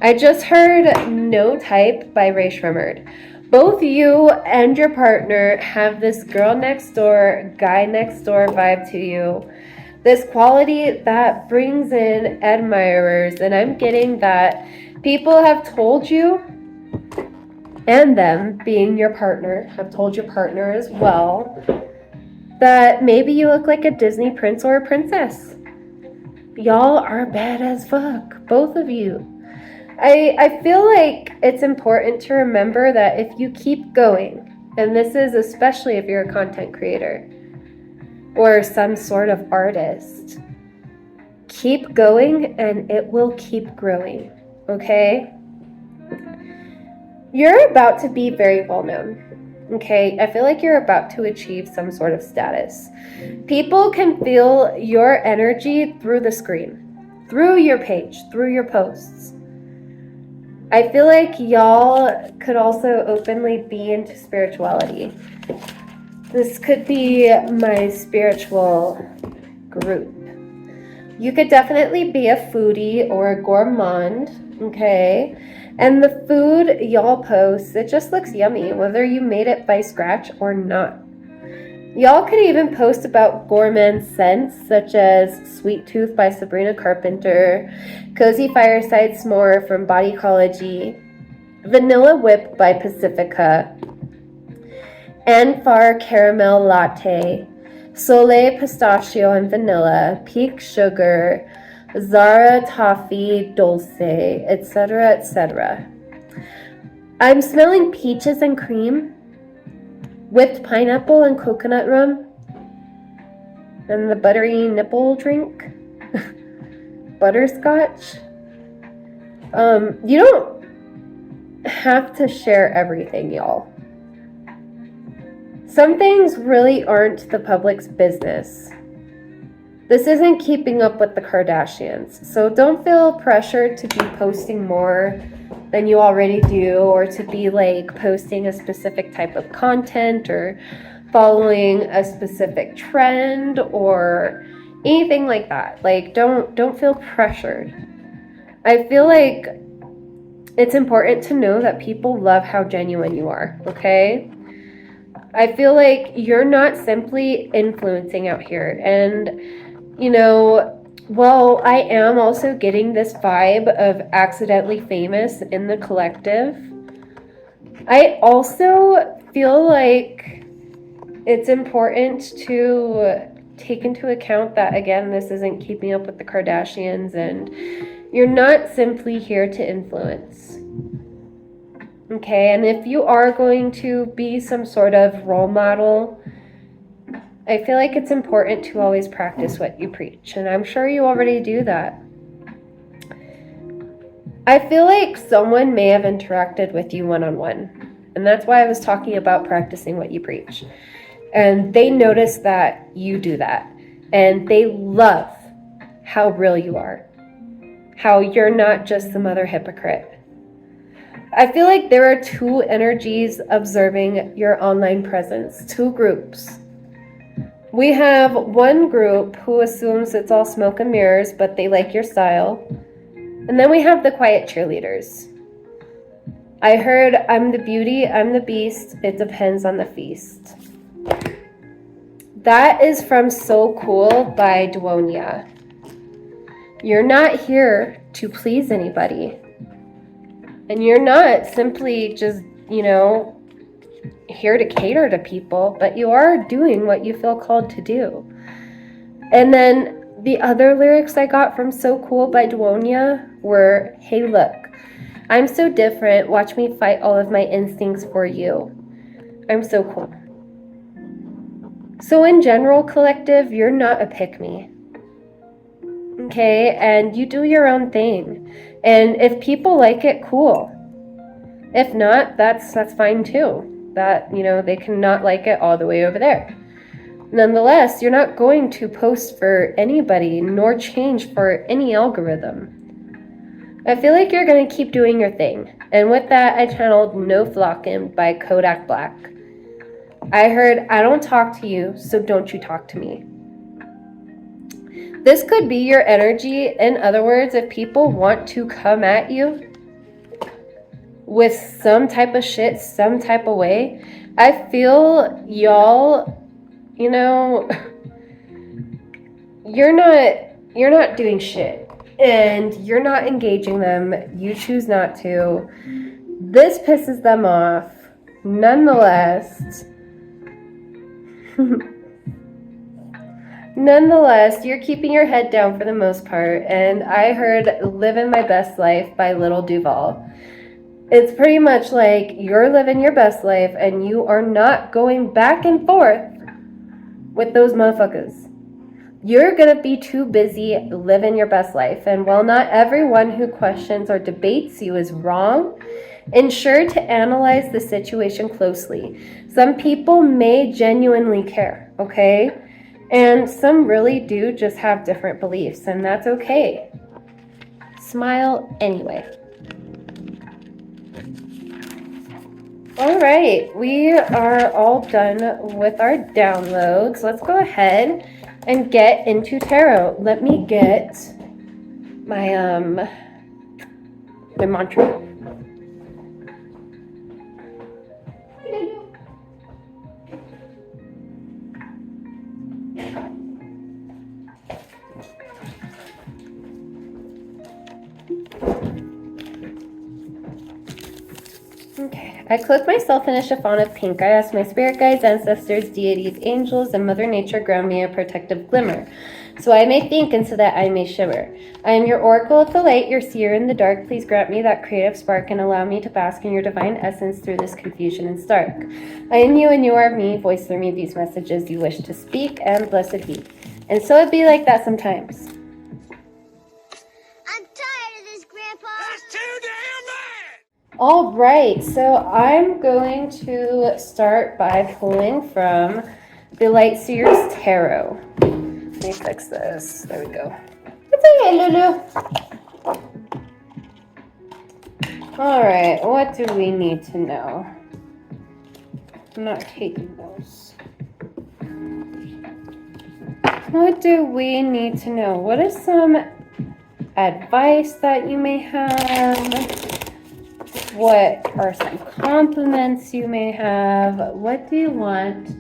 I just heard No Type by Ray Shrimmerd. Both you and your partner have this girl next door, guy next door vibe to you. This quality that brings in admirers, and I'm getting that people have told you, and them being your partner, have told your partner as well, that maybe you look like a Disney prince or a princess. Y'all are bad as fuck, both of you. I feel like it's important to remember that if you keep going, and this is especially if you're a content creator or some sort of artist, keep going and it will keep growing, okay? You're about to be very well known, okay? I feel like you're about to achieve some sort of status. People can feel your energy through the screen, through your page, through your posts. I feel like y'all could also openly be into spirituality. This could be my spiritual group. You could definitely be a foodie or a gourmand, okay? And the food y'all post, it just looks yummy, whether you made it by scratch or not. Y'all could even post about gourmand scents such as Sweet Tooth by Sabrina Carpenter, Cozy Fireside S'more from Bodycology, Vanilla Whip by Pacifica, Anfar Caramel Latte, Soleil Pistachio and Vanilla, Peak Sugar, Zara Toffee Dulce, etc., etc. I'm smelling peaches and cream, whipped pineapple and coconut rum, and the buttery nipple drink, butterscotch. You don't have to share everything, y'all. Some things really aren't the public's business. This isn't keeping up with the Kardashians, so don't feel pressured to be posting more than you already do, or to be like posting a specific type of content or following a specific trend or anything like that. Like don't feel pressured. I feel like it's important to know that people love how genuine you are, okay? I feel like you're not simply influencing out here, and you know, well, I am also getting this vibe of accidentally famous in the collective. I also feel like it's important to take into account that, again, this isn't keeping up with the Kardashians, and you're not simply here to influence. Okay, and if you are going to be some sort of role model, I feel like it's important to always practice what you preach, and I'm sure you already do that. I feel like someone may have interacted with you one-on-one, and that's why I was talking about practicing what you preach. And they notice that you do that, and they love how real you are, how you're not just some other hypocrite. I feel like there are two energies observing your online presence, two groups. We have one group who assumes it's all smoke and mirrors, but they like your style. And then we have the quiet cheerleaders. I heard, I'm the beauty, I'm the beast, it depends on the feast. That is from So Cool by Duonia. You're not here to please anybody. And you're not simply just, here to cater to people, but you are doing what you feel called to do. And then the other lyrics I got from So Cool by Duonia were, hey look, I'm so different, watch me fight all of my instincts for you. I'm so cool. So in general, collective, you're not a pick-me. Okay, and you do your own thing. And if people like it, cool. If not, that's fine too. That, they can not like it all the way over there. Nonetheless, you're not going to post for anybody nor change for any algorithm. I feel like you're going to keep doing your thing. And with that, I channeled No Flockin' by Kodak Black. I heard, I don't talk to you, so don't you talk to me. This could be your energy. In other words, if people want to come at you, with some type of shit, some type of way. I feel y'all, you know, you're not doing shit, and you're not engaging them. You choose not to. This pisses them off. Nonetheless, you're keeping your head down for the most part, and I heard Living My Best Life by Little Duval. It's pretty much like you're living your best life, and you are not going back and forth with those motherfuckers. You're gonna be too busy living your best life, and while not everyone who questions or debates you is wrong, ensure to analyze the situation closely. Some people may genuinely care, okay? And some really do just have different beliefs, and that's okay. Smile anyway. All right, we are all done with our downloads. Let's go ahead and get into tarot. Let me get my mantra. Okay, I cloak myself in a chiffon of pink. I ask my spirit guides, ancestors, deities, angels, and Mother Nature ground me a protective glimmer, so I may think and so that I may shimmer. I am your oracle of the light, your seer in the dark. Please grant me that creative spark and allow me to bask in your divine essence through this confusion and stark. I am you and you are me. Voice through me these messages you wish to speak, and blessed be. And so it be like that sometimes. I'm tired of this, Grandpa. That's too damn bad. All right, so I'm going to start by pulling from the Light Seer's Tarot. Let me fix this. There we go. It's okay, Lulu. All right, what do we need to know? I'm not taking those. What do we need to know? What is some advice that you may have? What are some compliments you may have? What do you want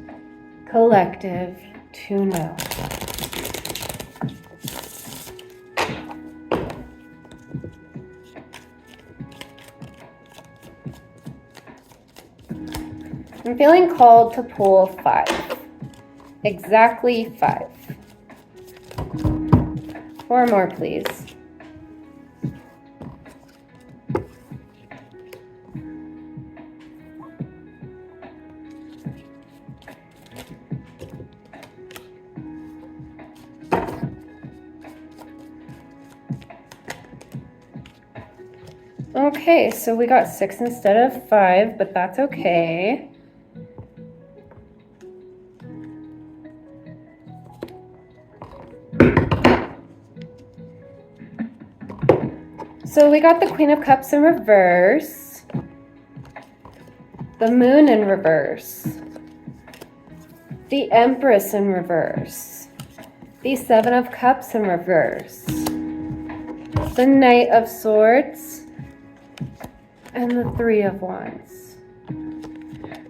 collective to know? I'm feeling called to pull 5. Exactly 5. 4 more, please. Okay, so we got 6 instead of 5, but that's okay. So we got the Queen of Cups in reverse, the Moon in reverse, the Empress in reverse, the 7 of Cups in reverse, the Knight of Swords, and the 3 of Wands.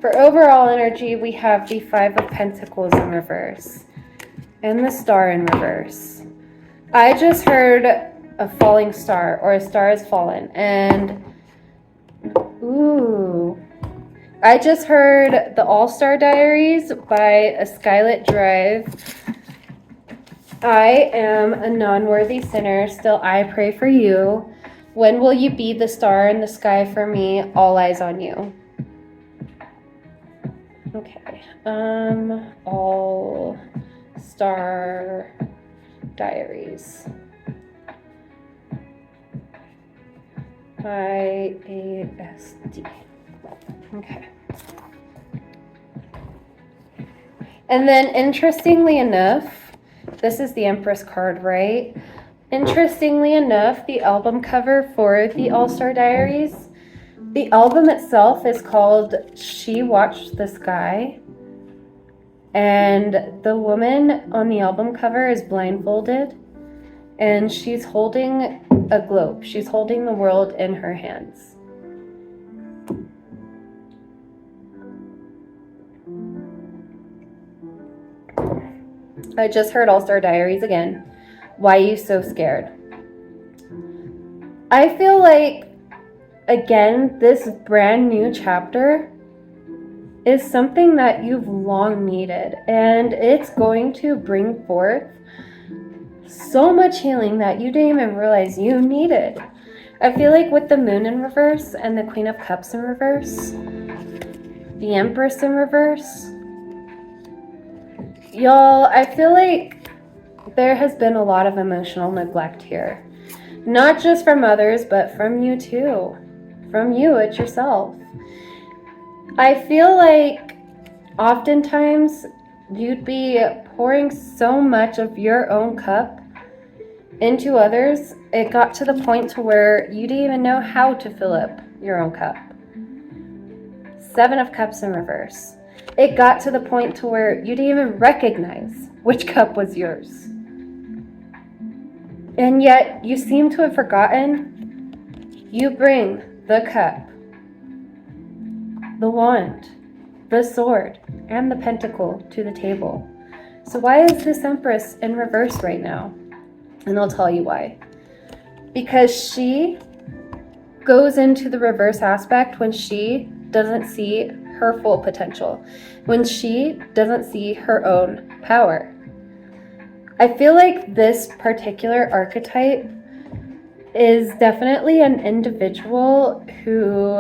For overall energy, we have the 5 of Pentacles in reverse and the Star in reverse. I just heard a falling star, or a star has fallen, and ooh, I just heard the All-Star Diaries by A Skylit Drive. I am a non-worthy sinner, still I pray for you. When will you be the star in the sky for me? All eyes on you. Okay, All-Star Diaries. IASD. Okay. And then interestingly enough, this is the Empress card, right? Interestingly enough, the album cover for the All-Star Diaries, the album itself is called She Watched the Sky. And the woman on the album cover is blindfolded, and she's holding a globe. She's holding the world in her hands. I just heard All-Star Diaries again. Why are you so scared? I feel like, again, this brand new chapter is something that you've long needed, and it's going to bring forth so much healing that you didn't even realize you needed. I feel like with the Moon in reverse and the Queen of Cups in reverse, the Empress in reverse, y'all, I feel like there has been a lot of emotional neglect here. Not just from others, but from you too. From you, it's yourself. I feel like oftentimes you'd be pouring so much of your own cup into others, it got to the point to where you didn't even know how to fill up your own cup. 7 of Cups in reverse. It got to the point to where you didn't even recognize which cup was yours. And yet you seem to have forgotten you bring the cup, the wand, the sword, and the pentacle to the table. So why is this Empress in reverse right now? And I'll tell you why. Because she goes into the reverse aspect when she doesn't see her full potential, when she doesn't see her own power. I feel like this particular archetype is definitely an individual who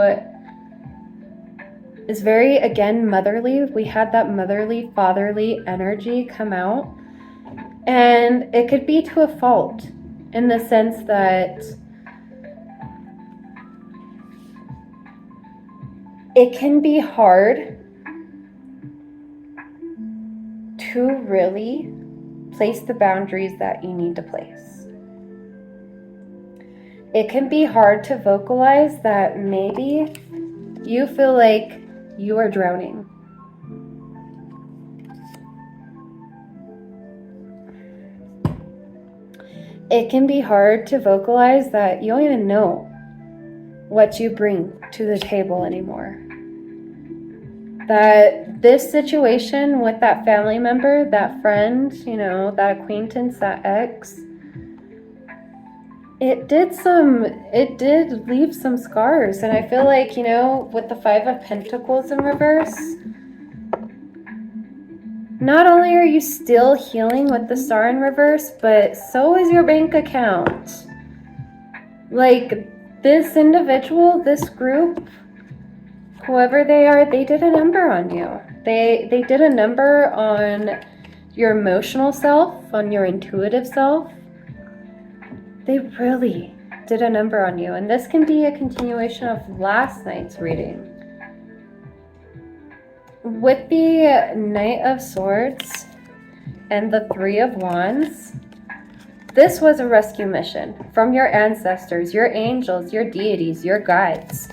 is very, again, motherly. We had that motherly, fatherly energy come out. And it could be to a fault in the sense that it can be hard to really place the boundaries that you need to place. It can be hard to vocalize that maybe you feel like you are drowning. It can be hard to vocalize that you don't even know what you bring to the table anymore. That this situation with that family member, that friend, that acquaintance, that ex, it did leave some scars. And I feel like, with the 5 of Pentacles in reverse, not only are you still healing with the Star in reverse, but so is your bank account. Like, this individual, this group, whoever they are, they did a number on you. They did a number on your emotional self, on your intuitive self. They really did a number on you. And this can be a continuation of last night's reading. With the Knight of Swords and the 3 of Wands, this was a rescue mission from your ancestors, your angels, your deities, your guides.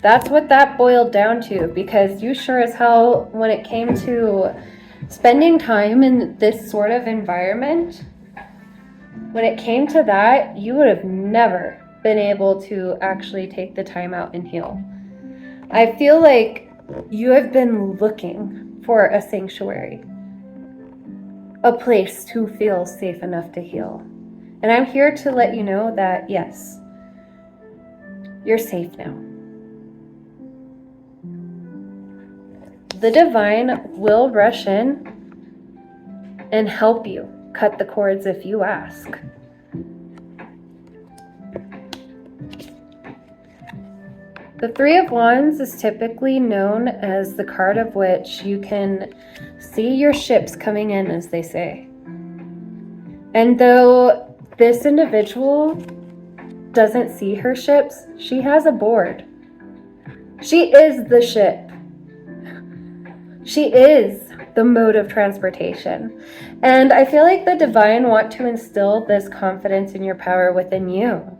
That's what that boiled down to, because you sure as hell, when it came to spending time in this sort of environment, when it came to that, you would have never been able to actually take the time out and heal. I feel like you have been looking for a sanctuary, a place to feel safe enough to heal. And I'm here to let you know that, yes, you're safe now. The divine will rush in and help you cut the cords if you ask. The 3 of Wands is typically known as the card of which you can see your ships coming in, as they say. And though this individual doesn't see her ships, she has a board. She is the ship. She is the mode of transportation. And I feel like the divine want to instill this confidence in your power within you.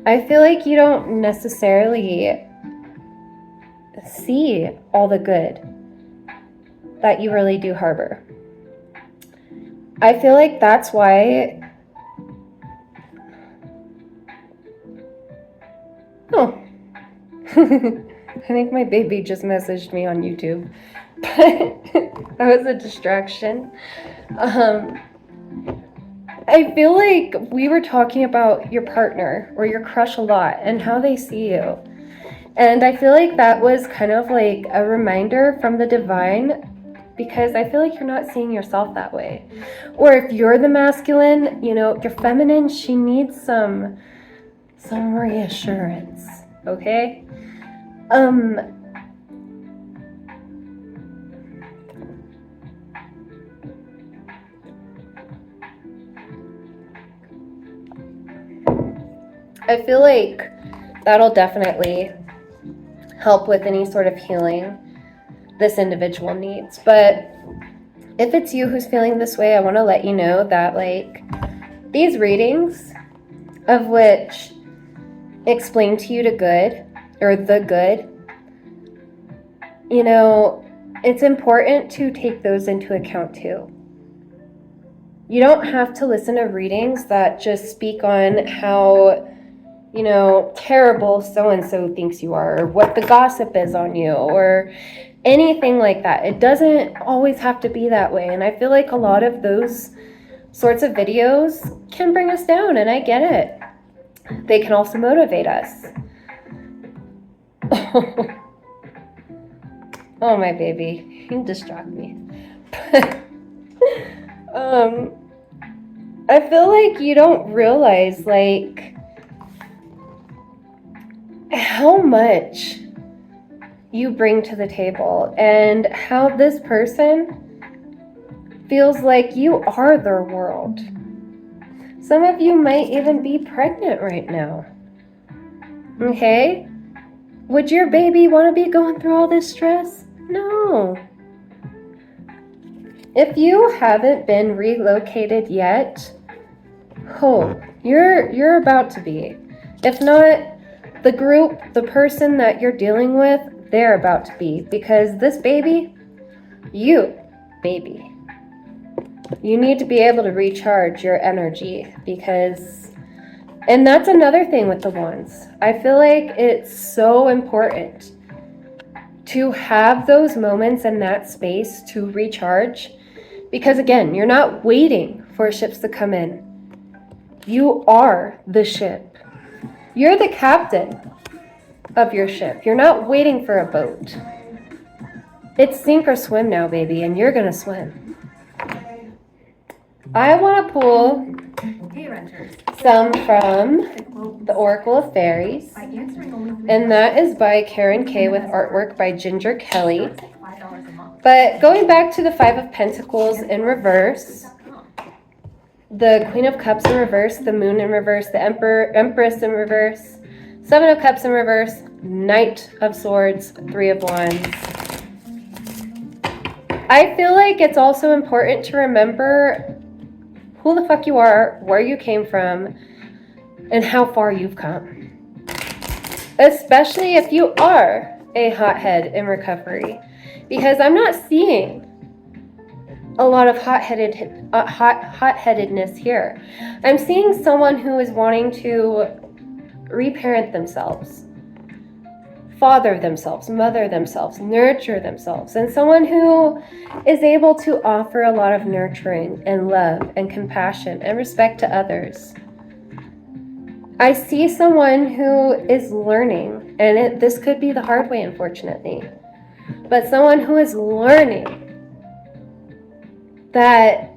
I feel like you don't necessarily see all the good that you really do harbor. I feel like that's why... Oh. I think my baby just messaged me on YouTube. But that was a distraction. I feel like we were talking about your partner or your crush a lot and how they see you. And I feel like that was kind of like a reminder from the divine, because I feel like you're not seeing yourself that way. Or if you're the masculine, you know, your feminine, she needs some reassurance, okay? I feel like that'll definitely help with any sort of healing this individual needs. But if it's you who's feeling this way, I want to let you know that, like, these readings, of which explain to you the good, you know, it's important to take those into account too. You don't have to listen to readings that just speak on how, you know, terrible so-and-so thinks you are, or what the gossip is on you, or anything like that. It doesn't always have to be that way. And I feel like a lot of those sorts of videos can bring us down, and I get it. They can also motivate us. Oh, my baby. You distract me. I feel like you don't realize, like, how much you bring to the table and how this person feels like you are their world. Some of you might even be pregnant right now. Okay? Would your baby want to be going through all this stress? No. If you haven't been relocated yet, you're about to be. If not, the group, the person that you're dealing with, they're about to be. Because this baby, you need to be able to recharge your energy, because, and that's another thing with the wands. I feel like it's so important to have those moments in that space to recharge, because again, you're not waiting for ships to come in. You are the ship. You're the captain of your ship. You're not waiting for a boat. It's sink or swim now, baby, and you're gonna swim. I want to pull some from the Oracle of Fairies, and that is by Karen K with artwork by Ginger Kelly. But going back to the Five of Pentacles in reverse, the Queen of Cups in reverse, the Moon in reverse, the Empress in reverse, Seven of Cups in reverse, Knight of Swords, Three of Wands. I feel like it's also important to remember who the fuck you are, where you came from, and how far you've come. Especially if you are a hothead in recovery. Because I'm not seeing a lot of hot-headedness here. I'm seeing someone who is wanting to reparent themselves, father themselves, mother themselves, nurture themselves, and someone who is able to offer a lot of nurturing and love and compassion and respect to others. I see someone who is learning, and this could be the hard way, unfortunately, but someone who is learning that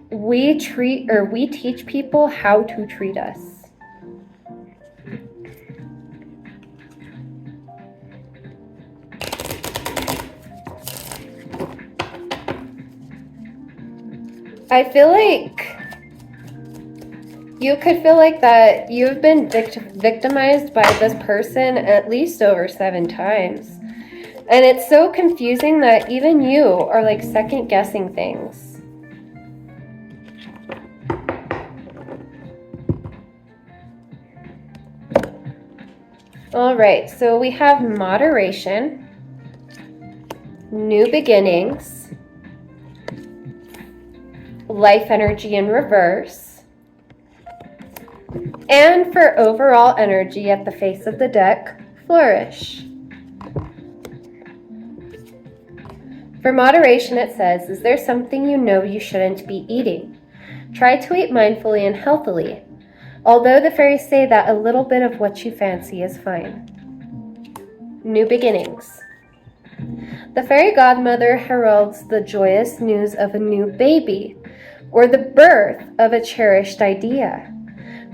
we teach people how to treat us. I feel like you could feel like that you've been victimized by this person at least over 7 times. And it's so confusing that even you are like second guessing things. All right, so we have moderation, new beginnings, life energy in reverse, and for overall energy at the face of the deck, flourish. For moderation, it says, is there something you know you shouldn't be eating? Try to eat mindfully and healthily, although the fairies say that a little bit of what you fancy is fine. New beginnings. The fairy godmother heralds the joyous news of a new baby, or the birth of a cherished idea.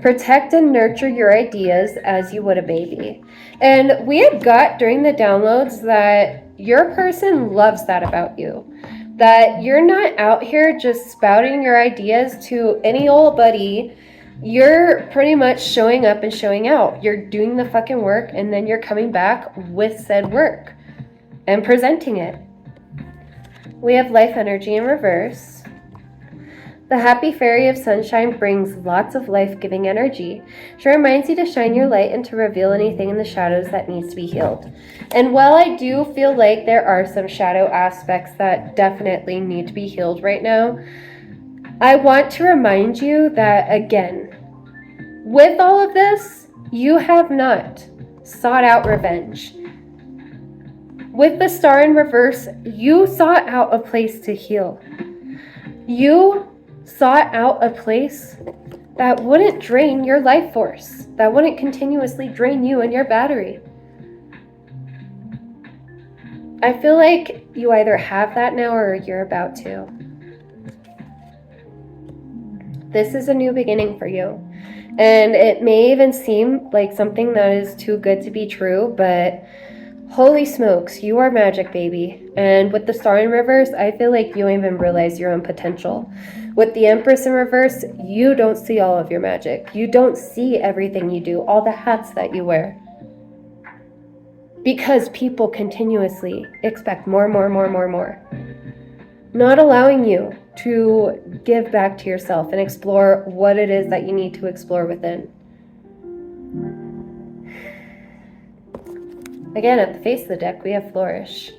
Protect and nurture your ideas as you would a baby. And we had got during the downloads that your person loves that about you. That you're not out here just spouting your ideas to any old buddy. You're pretty much showing up and showing out. You're doing the fucking work, and then you're coming back with said work and presenting it. We have life energy in reverse. The happy fairy of sunshine brings lots of life-giving energy. She reminds you to shine your light and to reveal anything in the shadows that needs to be healed. And while I do feel like there are some shadow aspects that definitely need to be healed right now, I want to remind you that, again, with all of this, you have not sought out revenge. With the star in reverse, you sought out a place to heal. You sought out a place that wouldn't drain your life force, that wouldn't continuously drain you and your battery. I feel like you either have that now or you're about to. This is a new beginning for you. And it may even seem like something that is too good to be true, but holy smokes, you are magic, baby. And with the star in reverse, I feel like you don't even realize your own potential. With the Empress in reverse, you don't see all of your magic. You don't see everything you do, all the hats that you wear. Because people continuously expect more. Not allowing you to give back to yourself and explore what it is that you need to explore within. Again, at the face of the deck, we have Flourish.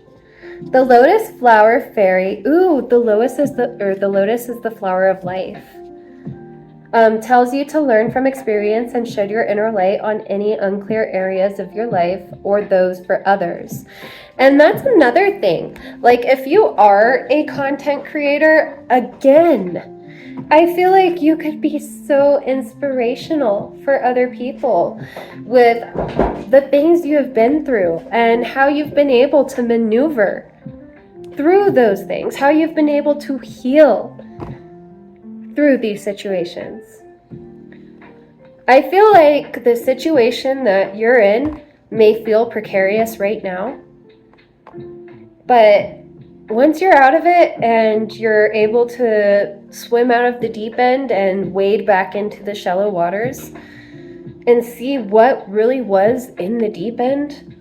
The lotus flower fairy, the lotus is the flower of life. Tells you to learn from experience and shed your inner light on any unclear areas of your life or those for others. And that's another thing. Like, if you are a content creator, again, I feel like you could be so inspirational for other people with the things you have been through and how you've been able to maneuver through those things, how you've been able to heal through these situations. I feel like the situation that you're in may feel precarious right now, but once you're out of it and you're able to swim out of the deep end and wade back into the shallow waters and see what really was in the deep end,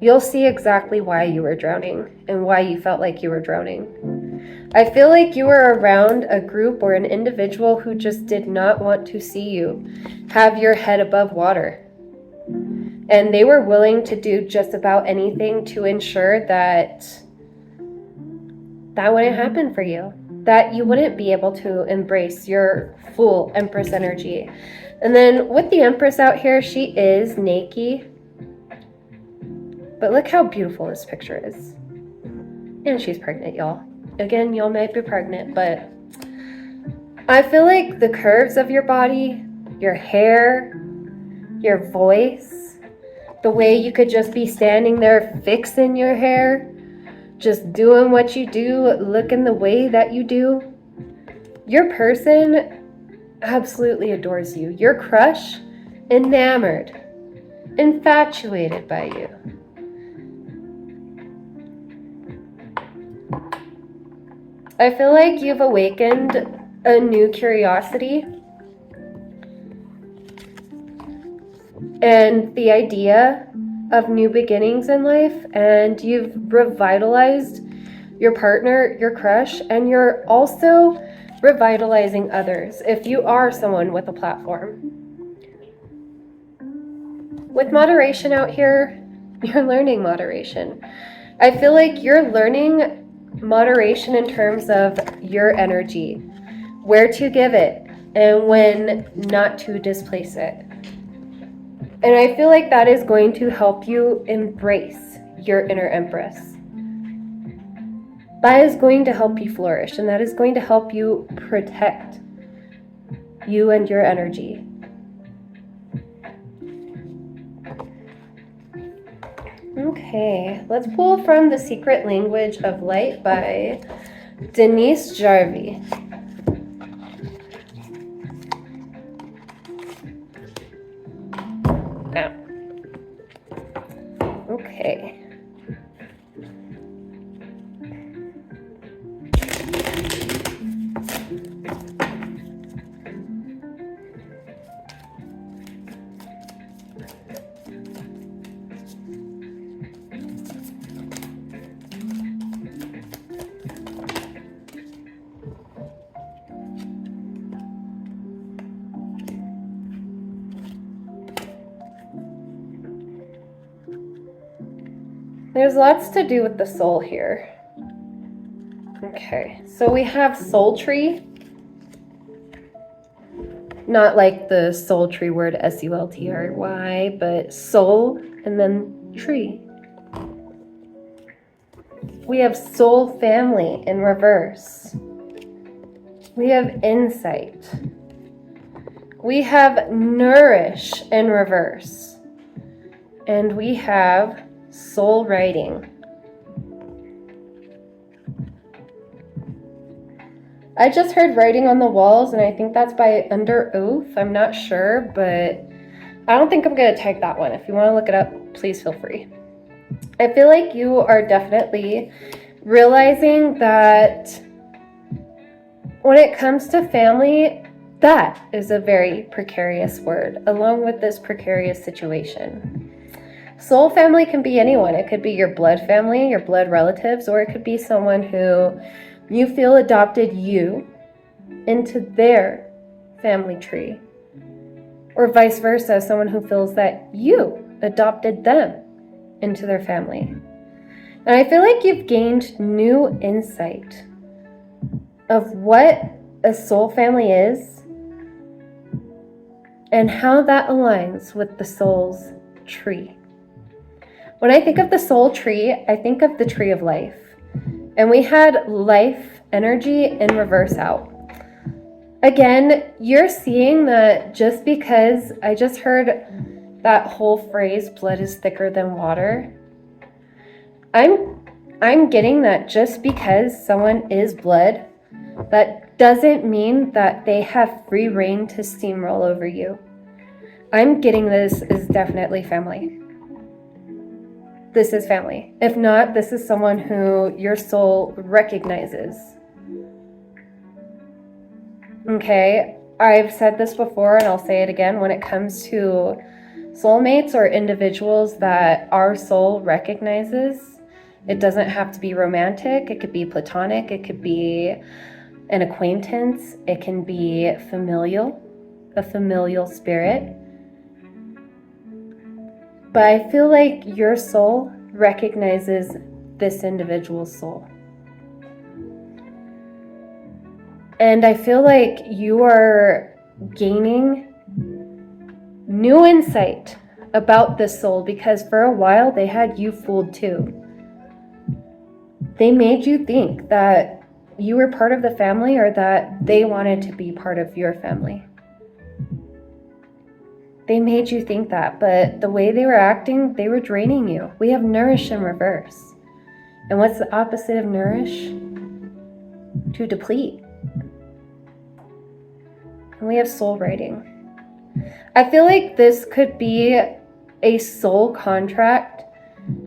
you'll see exactly why you were drowning and why you felt like you were drowning. I feel like you were around a group or an individual who just did not want to see you have your head above water. And they were willing to do just about anything to ensure that that wouldn't happen for you, that you wouldn't be able to embrace your full Empress energy. And then with the Empress out here, she is naked. But look how beautiful this picture is. And she's pregnant, y'all. Again, y'all might be pregnant, but I feel like the curves of your body, your hair, your voice, the way you could just be standing there fixing your hair, just doing what you do, looking the way that you do, your person absolutely adores you. Your crush, enamored, infatuated by you. I feel like you've awakened a new curiosity and the idea of new beginnings in life, and you've revitalized your partner, your crush, and you're also revitalizing others if you are someone with a platform. With moderation out here, you're learning moderation. I feel like you're learning moderation in terms of your energy, where to give it and when not to displace it. And I feel like that is going to help you embrace your inner Empress. That is going to help you flourish, and that is going to help you protect you and your energy. Okay, let's pull from The Secret Language of Light by Denise Jarvie. Now, okay. There's lots to do with the soul here. Okay, so we have soul tree. Not like the soul tree word SULTRY, but soul and then tree. We have soul family in reverse. We have insight. We have nourish in reverse. And we have soul writing. I just heard writing on the walls, and I think that's by Under Oath. I'm not sure, but I don't think I'm going to tag that one. If you want to look it up, please feel free. I feel like you are definitely realizing that when it comes to family, that is a very precarious word, along with this precarious situation. Soul family can be anyone. It could be your blood family, your blood relatives, or it could be someone who you feel adopted you into their family tree. Or vice versa, someone who feels that you adopted them into their family. And I feel like you've gained new insight of what a soul family is and how that aligns with the soul's tree. When I think of the soul tree, I think of the tree of life. And we had life energy in reverse out. Again, you're seeing that just because I just heard that whole phrase, blood is thicker than water. I'm getting that just because someone is blood, that doesn't mean that they have free reign to steamroll over you. I'm getting this is definitely family. This is family. If not, this is someone who your soul recognizes. Okay, I've said this before and I'll say it again. When it comes to soulmates or individuals that our soul recognizes, it doesn't have to be romantic. It could be platonic. It could be an acquaintance. It can be familial, a familial spirit. But I feel like your soul recognizes this individual's soul. And I feel like you are gaining new insight about this soul because for a while they had you fooled too. They made you think that you were part of the family or that they wanted to be part of your family. They made you think that, but the way they were acting, they were draining you. We have nourish in reverse. And what's the opposite of nourish? To deplete. And we have soul writing. I feel like this could be a soul contract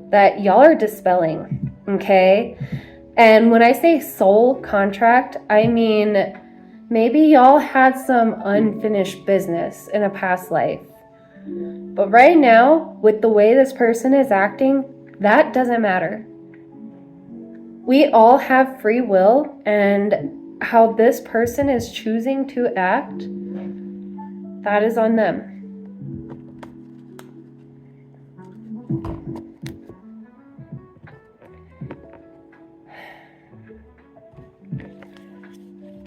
that y'all are dispelling, okay? And when I say soul contract, I mean maybe y'all had some unfinished business in a past life. But right now, with the way this person is acting, that doesn't matter. We all have free will, and how this person is choosing to act, that is on them.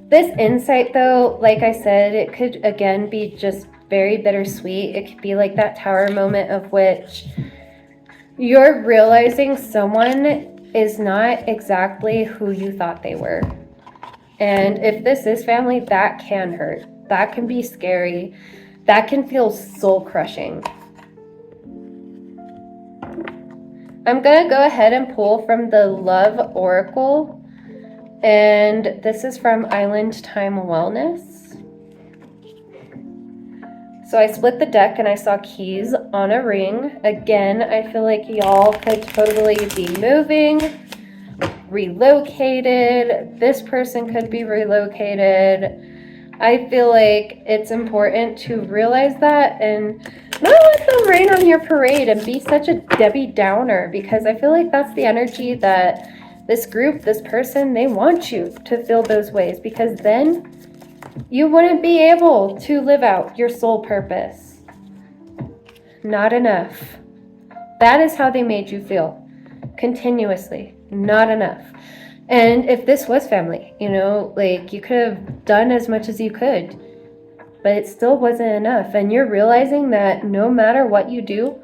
This insight, though, like I said, it could again be just very bittersweet. It could be like that tower moment of which you're realizing someone is not exactly who you thought they were. And if this is family, that can hurt. That can be scary. That can feel soul crushing. I'm going to go ahead and pull from the Love Oracle. And this is from Island Time Wellness. So I split the deck and I saw keys on a ring. Again, I feel like y'all could totally be moving, relocated. This person could be relocated. I feel like it's important to realize that and not let them rain on your parade and be such a Debbie Downer, because I feel like that's the energy that this group, this person, they want you to feel those ways, because then you wouldn't be able to live out your soul purpose. Not enough. That is how they made you feel. Continuously. Not enough. And if this was family, you know, like you could have done as much as you could, but it still wasn't enough. And you're realizing that no matter what you do,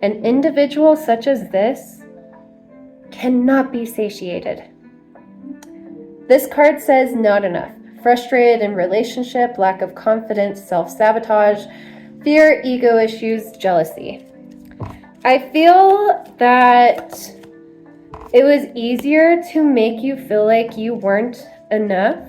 an individual such as this cannot be satiated. This card says not enough. Frustrated in relationship, lack of confidence, self-sabotage, fear, ego issues, jealousy. I feel that it was easier to make you feel like you weren't enough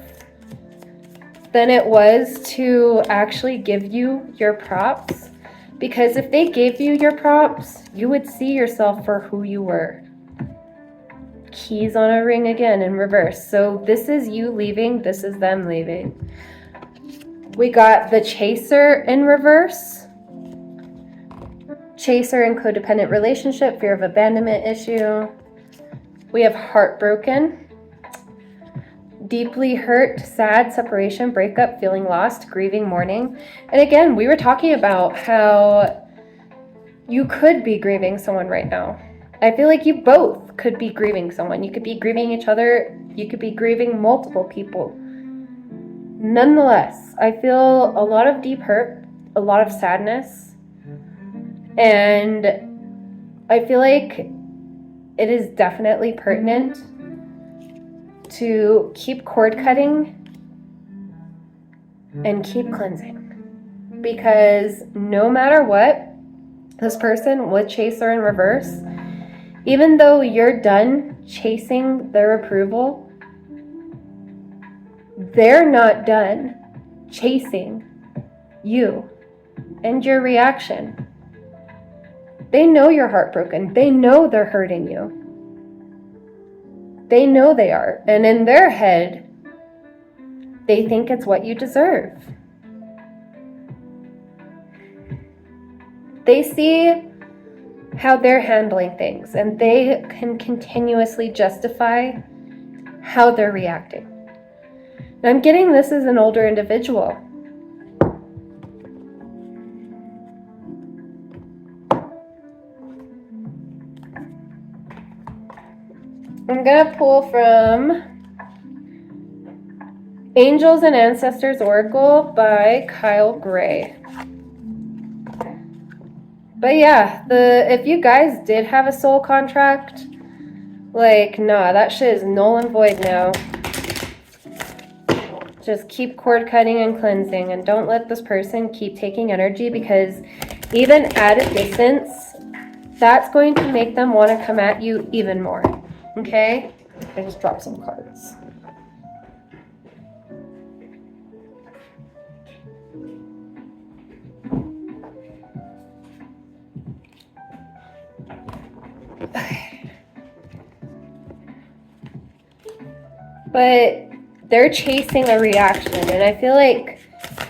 than it was to actually give you your props. Because if they gave you your props, you would see yourself for who you were. Keys on a ring again in reverse. So this is you leaving, this is them leaving. We got the Chaser in reverse. Chaser in codependent relationship, fear of abandonment issue. We have heartbroken, deeply hurt, sad, separation, breakup, feeling lost, grieving, mourning. And again, we were talking about how you could be grieving someone right now. I feel like you both could be grieving someone. You could be grieving each other. You could be grieving multiple people. Nonetheless, I feel a lot of deep hurt, a lot of sadness. And I feel like it is definitely pertinent to keep cord cutting and keep cleansing. Because no matter what, this person with Chaser in reverse, even though you're done chasing their approval, they're not done chasing you and your reaction. They know you're heartbroken. They know they're hurting you. They know they are. And in their head, they think it's what you deserve. They see how they're handling things, and they can continuously justify how they're reacting. And I'm getting this as an older individual. I'm gonna pull from Angels and Ancestors Oracle by Kyle Gray. But yeah, if you guys did have a soul contract, like, nah, that shit is null and void now. Just keep cord cutting and cleansing, and don't let this person keep taking energy, because even at a distance, that's going to make them want to come at you even more. Okay? I just dropped some cards. But they're chasing a reaction, and I feel like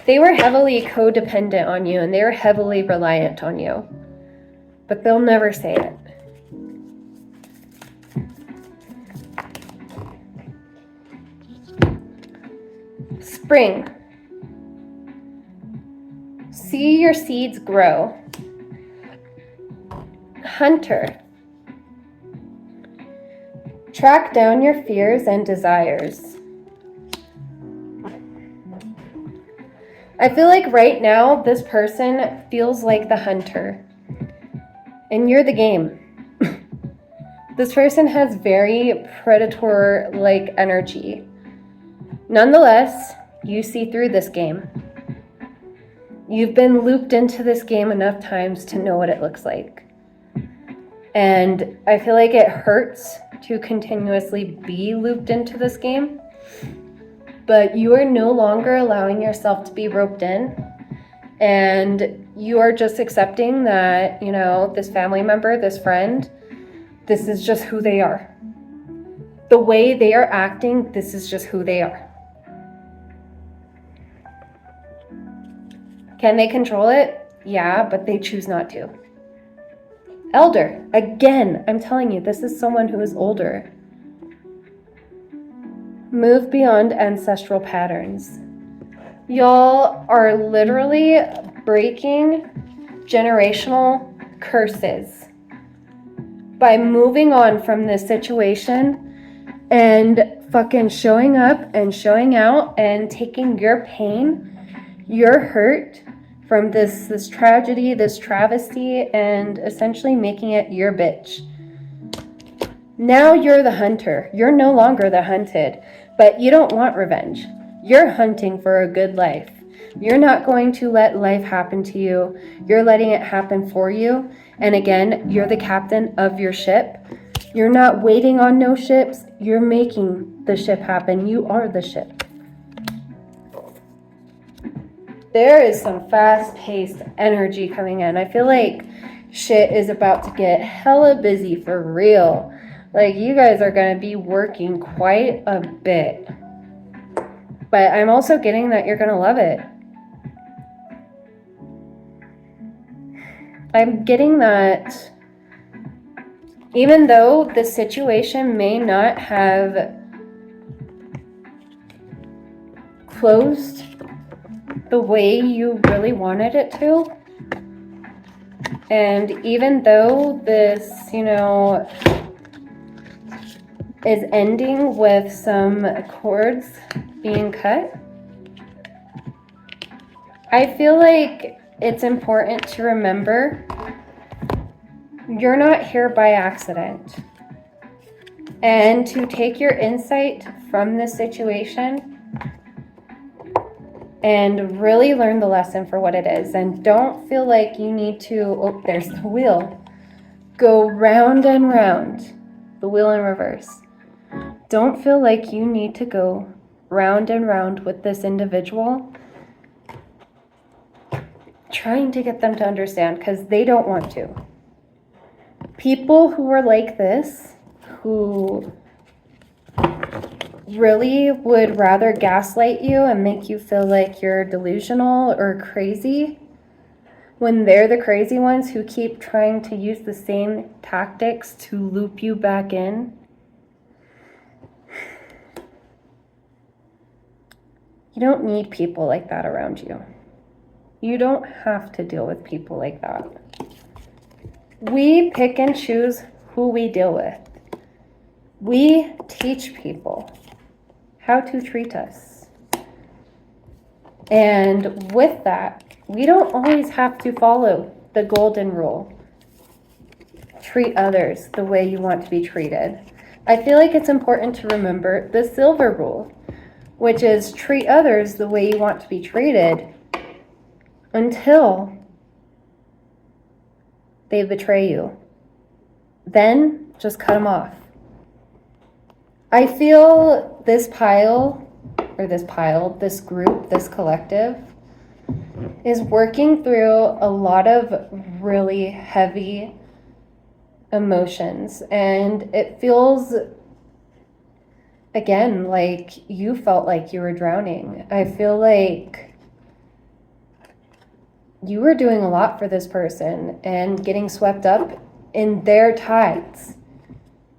they were heavily codependent on you, and they were heavily reliant on you. But they'll never say it. Spring. See your seeds grow. Hunter. Track down your fears and desires. I feel like right now, this person feels like the hunter. And you're the game. This person has very predator-like energy. Nonetheless, you see through this game. You've been looped into this game enough times to know what it looks like. And I feel like it hurts to continuously be looped into this game. But you are no longer allowing yourself to be roped in. And you are just accepting that, you know, this family member, this friend, this is just who they are. The way they are acting, this is just who they are. Can they control it? Yeah, but they choose not to. Elder, again, I'm telling you, this is someone who is older. Move beyond ancestral patterns. Y'all are literally breaking generational curses by moving on from this situation and fucking showing up and showing out and taking your pain, your hurt from this tragedy, this travesty, and essentially making it your bitch. Now you're the hunter. You're no longer the hunted, but you don't want revenge. You're hunting for a good life. You're not going to let life happen to you. You're letting it happen for you. And again, you're the captain of your ship. You're not waiting on no ships. You're making the ship happen. You are the ship. There is some fast-paced energy coming in. I feel like shit is about to get hella busy for real. Like, you guys are going to be working quite a bit. But I'm also getting that you're going to love it. I'm getting that even though the situation may not have closed the way you really wanted it to, and even though this, you know, is ending with some cords being cut, I feel like it's important to remember you're not here by accident, and to take your insight from this situation and really learn the lesson for what it is. And don't feel like you need to, oh, there's the wheel, go round and round, the wheel in reverse. Don't feel like you need to go round and round with this individual, trying to get them to understand, because they don't want to. People who are like this, who really would rather gaslight you and make you feel like you're delusional or crazy, when they're the crazy ones who keep trying to use the same tactics to loop you back in, you don't need people like that around you. You don't have to deal with people like that. We pick and choose who we deal with. We teach people how to treat us. And with that, we don't always have to follow the golden rule. Treat others the way you want to be treated. I feel like it's important to remember the silver rule, which is treat others the way you want to be treated until they betray you. Then just cut them off. I feel this group, this collective is working through a lot of really heavy emotions, and it feels, again, like you felt like you were drowning. I feel like you were doing a lot for this person and getting swept up in their tides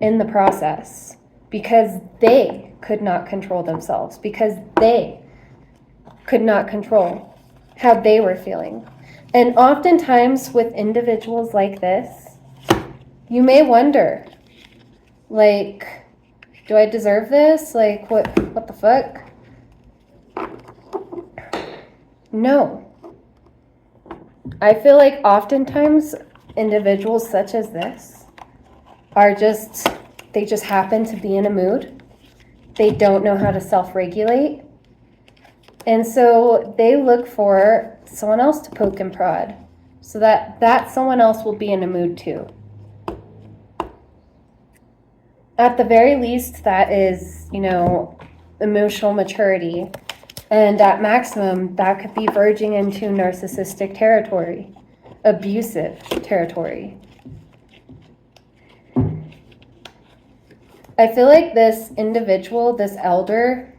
in the process, because they could not control themselves, because they could not control how they were feeling. And oftentimes with individuals like this, you may wonder, like, do I deserve this? Like, what the fuck? No. I feel like oftentimes individuals such as this are they just happen to be in a mood. They don't know how to self-regulate. And so they look for someone else to poke and prod so that someone else will be in a mood too. At the very least, that is, emotional maturity. And at maximum, that could be verging into narcissistic territory, abusive territory. I feel like this individual, this elder,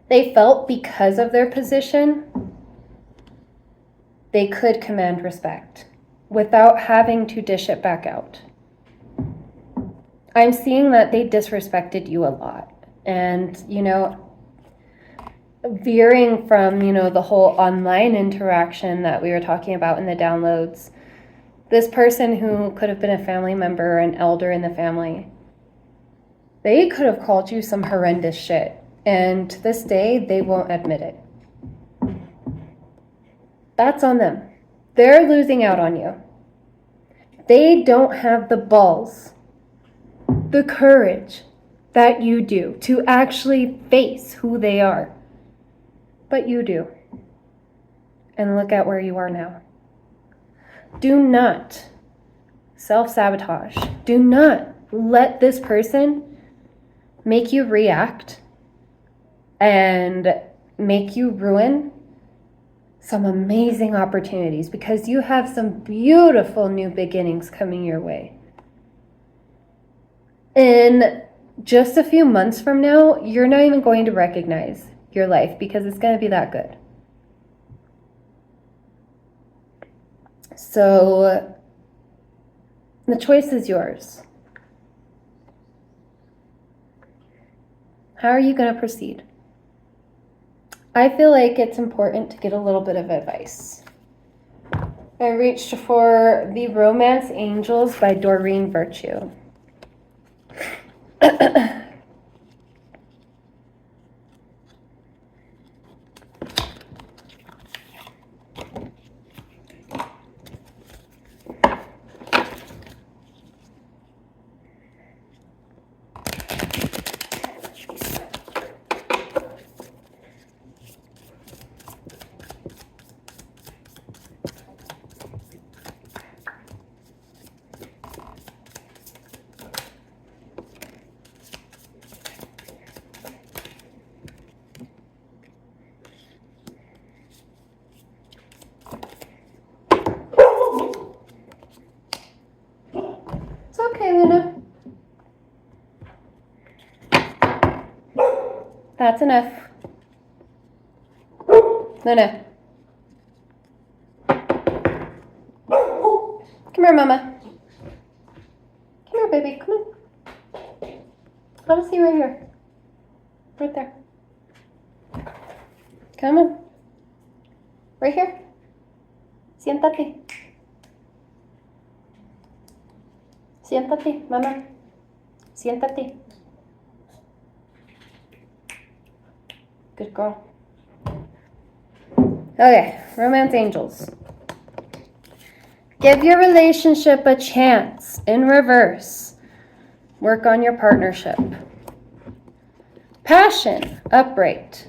they felt because of their position, they could command respect without having to dish it back out. I'm seeing that they disrespected you a lot. And, veering from, the whole online interaction that we were talking about in the downloads, this person who could have been a family member, an elder in the family, they could have called you some horrendous shit. And to this day, they won't admit it. That's on them. They're losing out on you. They don't have the balls, the courage that you do to actually face who they are. But you do. And look at where you are now. Do not self-sabotage. Do not let this person make you react and make you ruin some amazing opportunities, because you have some beautiful new beginnings coming your way. In just a few months from now, you're not even going to recognize your life because it's going to be that good. So the choice is yours. How are you going to proceed? I feel like it's important to get a little bit of advice. I reached for The Romance Angels by Doreen Virtue. Okay, Luna. That's enough. Luna. Come here, Mama. Come here, baby. Come on. I want to see you right here. Right there. Come on. Right here. Siéntate. Siéntate, mamá. Siéntate. Good girl. Okay, Romance Angels. Give your relationship a chance in reverse. Work on your partnership. Passion, upright.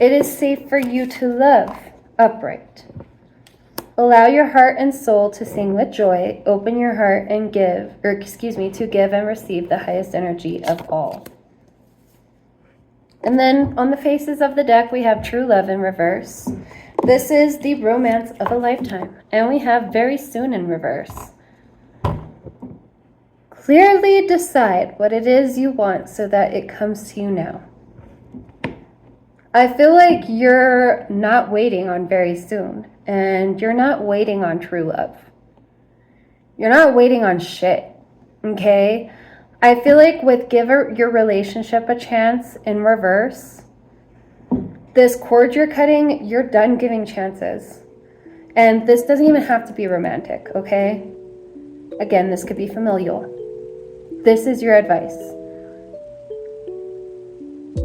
It is safe for you to love, upright. Allow your heart and soul to sing with joy. Open your heart and to give and receive the highest energy of all. And then on the faces of the deck, we have true love in reverse. This is the romance of a lifetime. And we have very soon in reverse. Clearly decide what it is you want so that it comes to you now. I feel like you're not waiting on very soon. And you're not waiting on true love. You're not waiting on shit, okay? I feel like with give your relationship a chance in reverse, this cord you're cutting, you're done giving chances. And this doesn't even have to be romantic, okay? Again, this could be familial. This is your advice.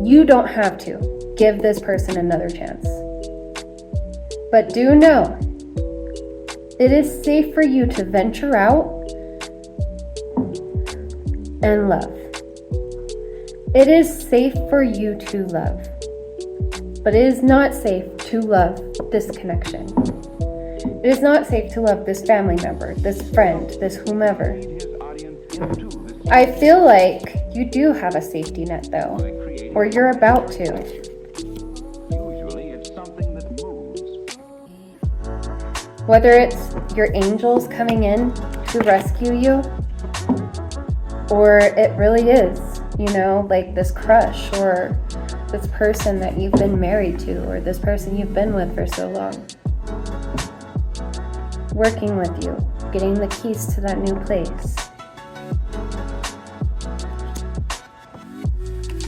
You don't have to give this person another chance. But do know, it is safe for you to venture out and love. It is safe for you to love. But it is not safe to love this connection. It is not safe to love this family member, this friend, this whomever. I feel like you do have a safety net though, or you're about to. Usually it's something that moves. Whether it's your angels coming in to rescue you, or it really is, you know, like this crush or this person that you've been married to or this person you've been with for so long. Working with you, getting the keys to that new place.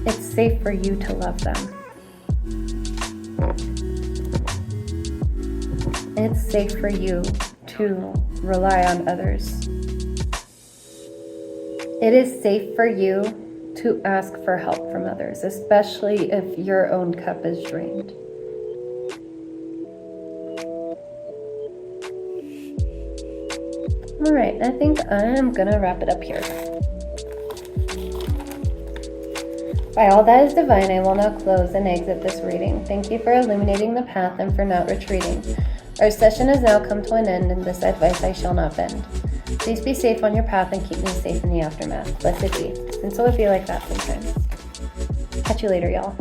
It's safe for you to love them. It's safe for you to rely on others. It is safe for you to ask for help from others, especially if your own cup is drained. All right, I think I'm gonna wrap it up here. By all that is divine, I will now close and exit this reading. Thank you for illuminating the path and for not retreating. Our session has now come to an end, and this advice I shall not bend. Please be safe on your path and keep me safe in the aftermath. Blessed be. And so it be like that sometimes. Catch you later, y'all.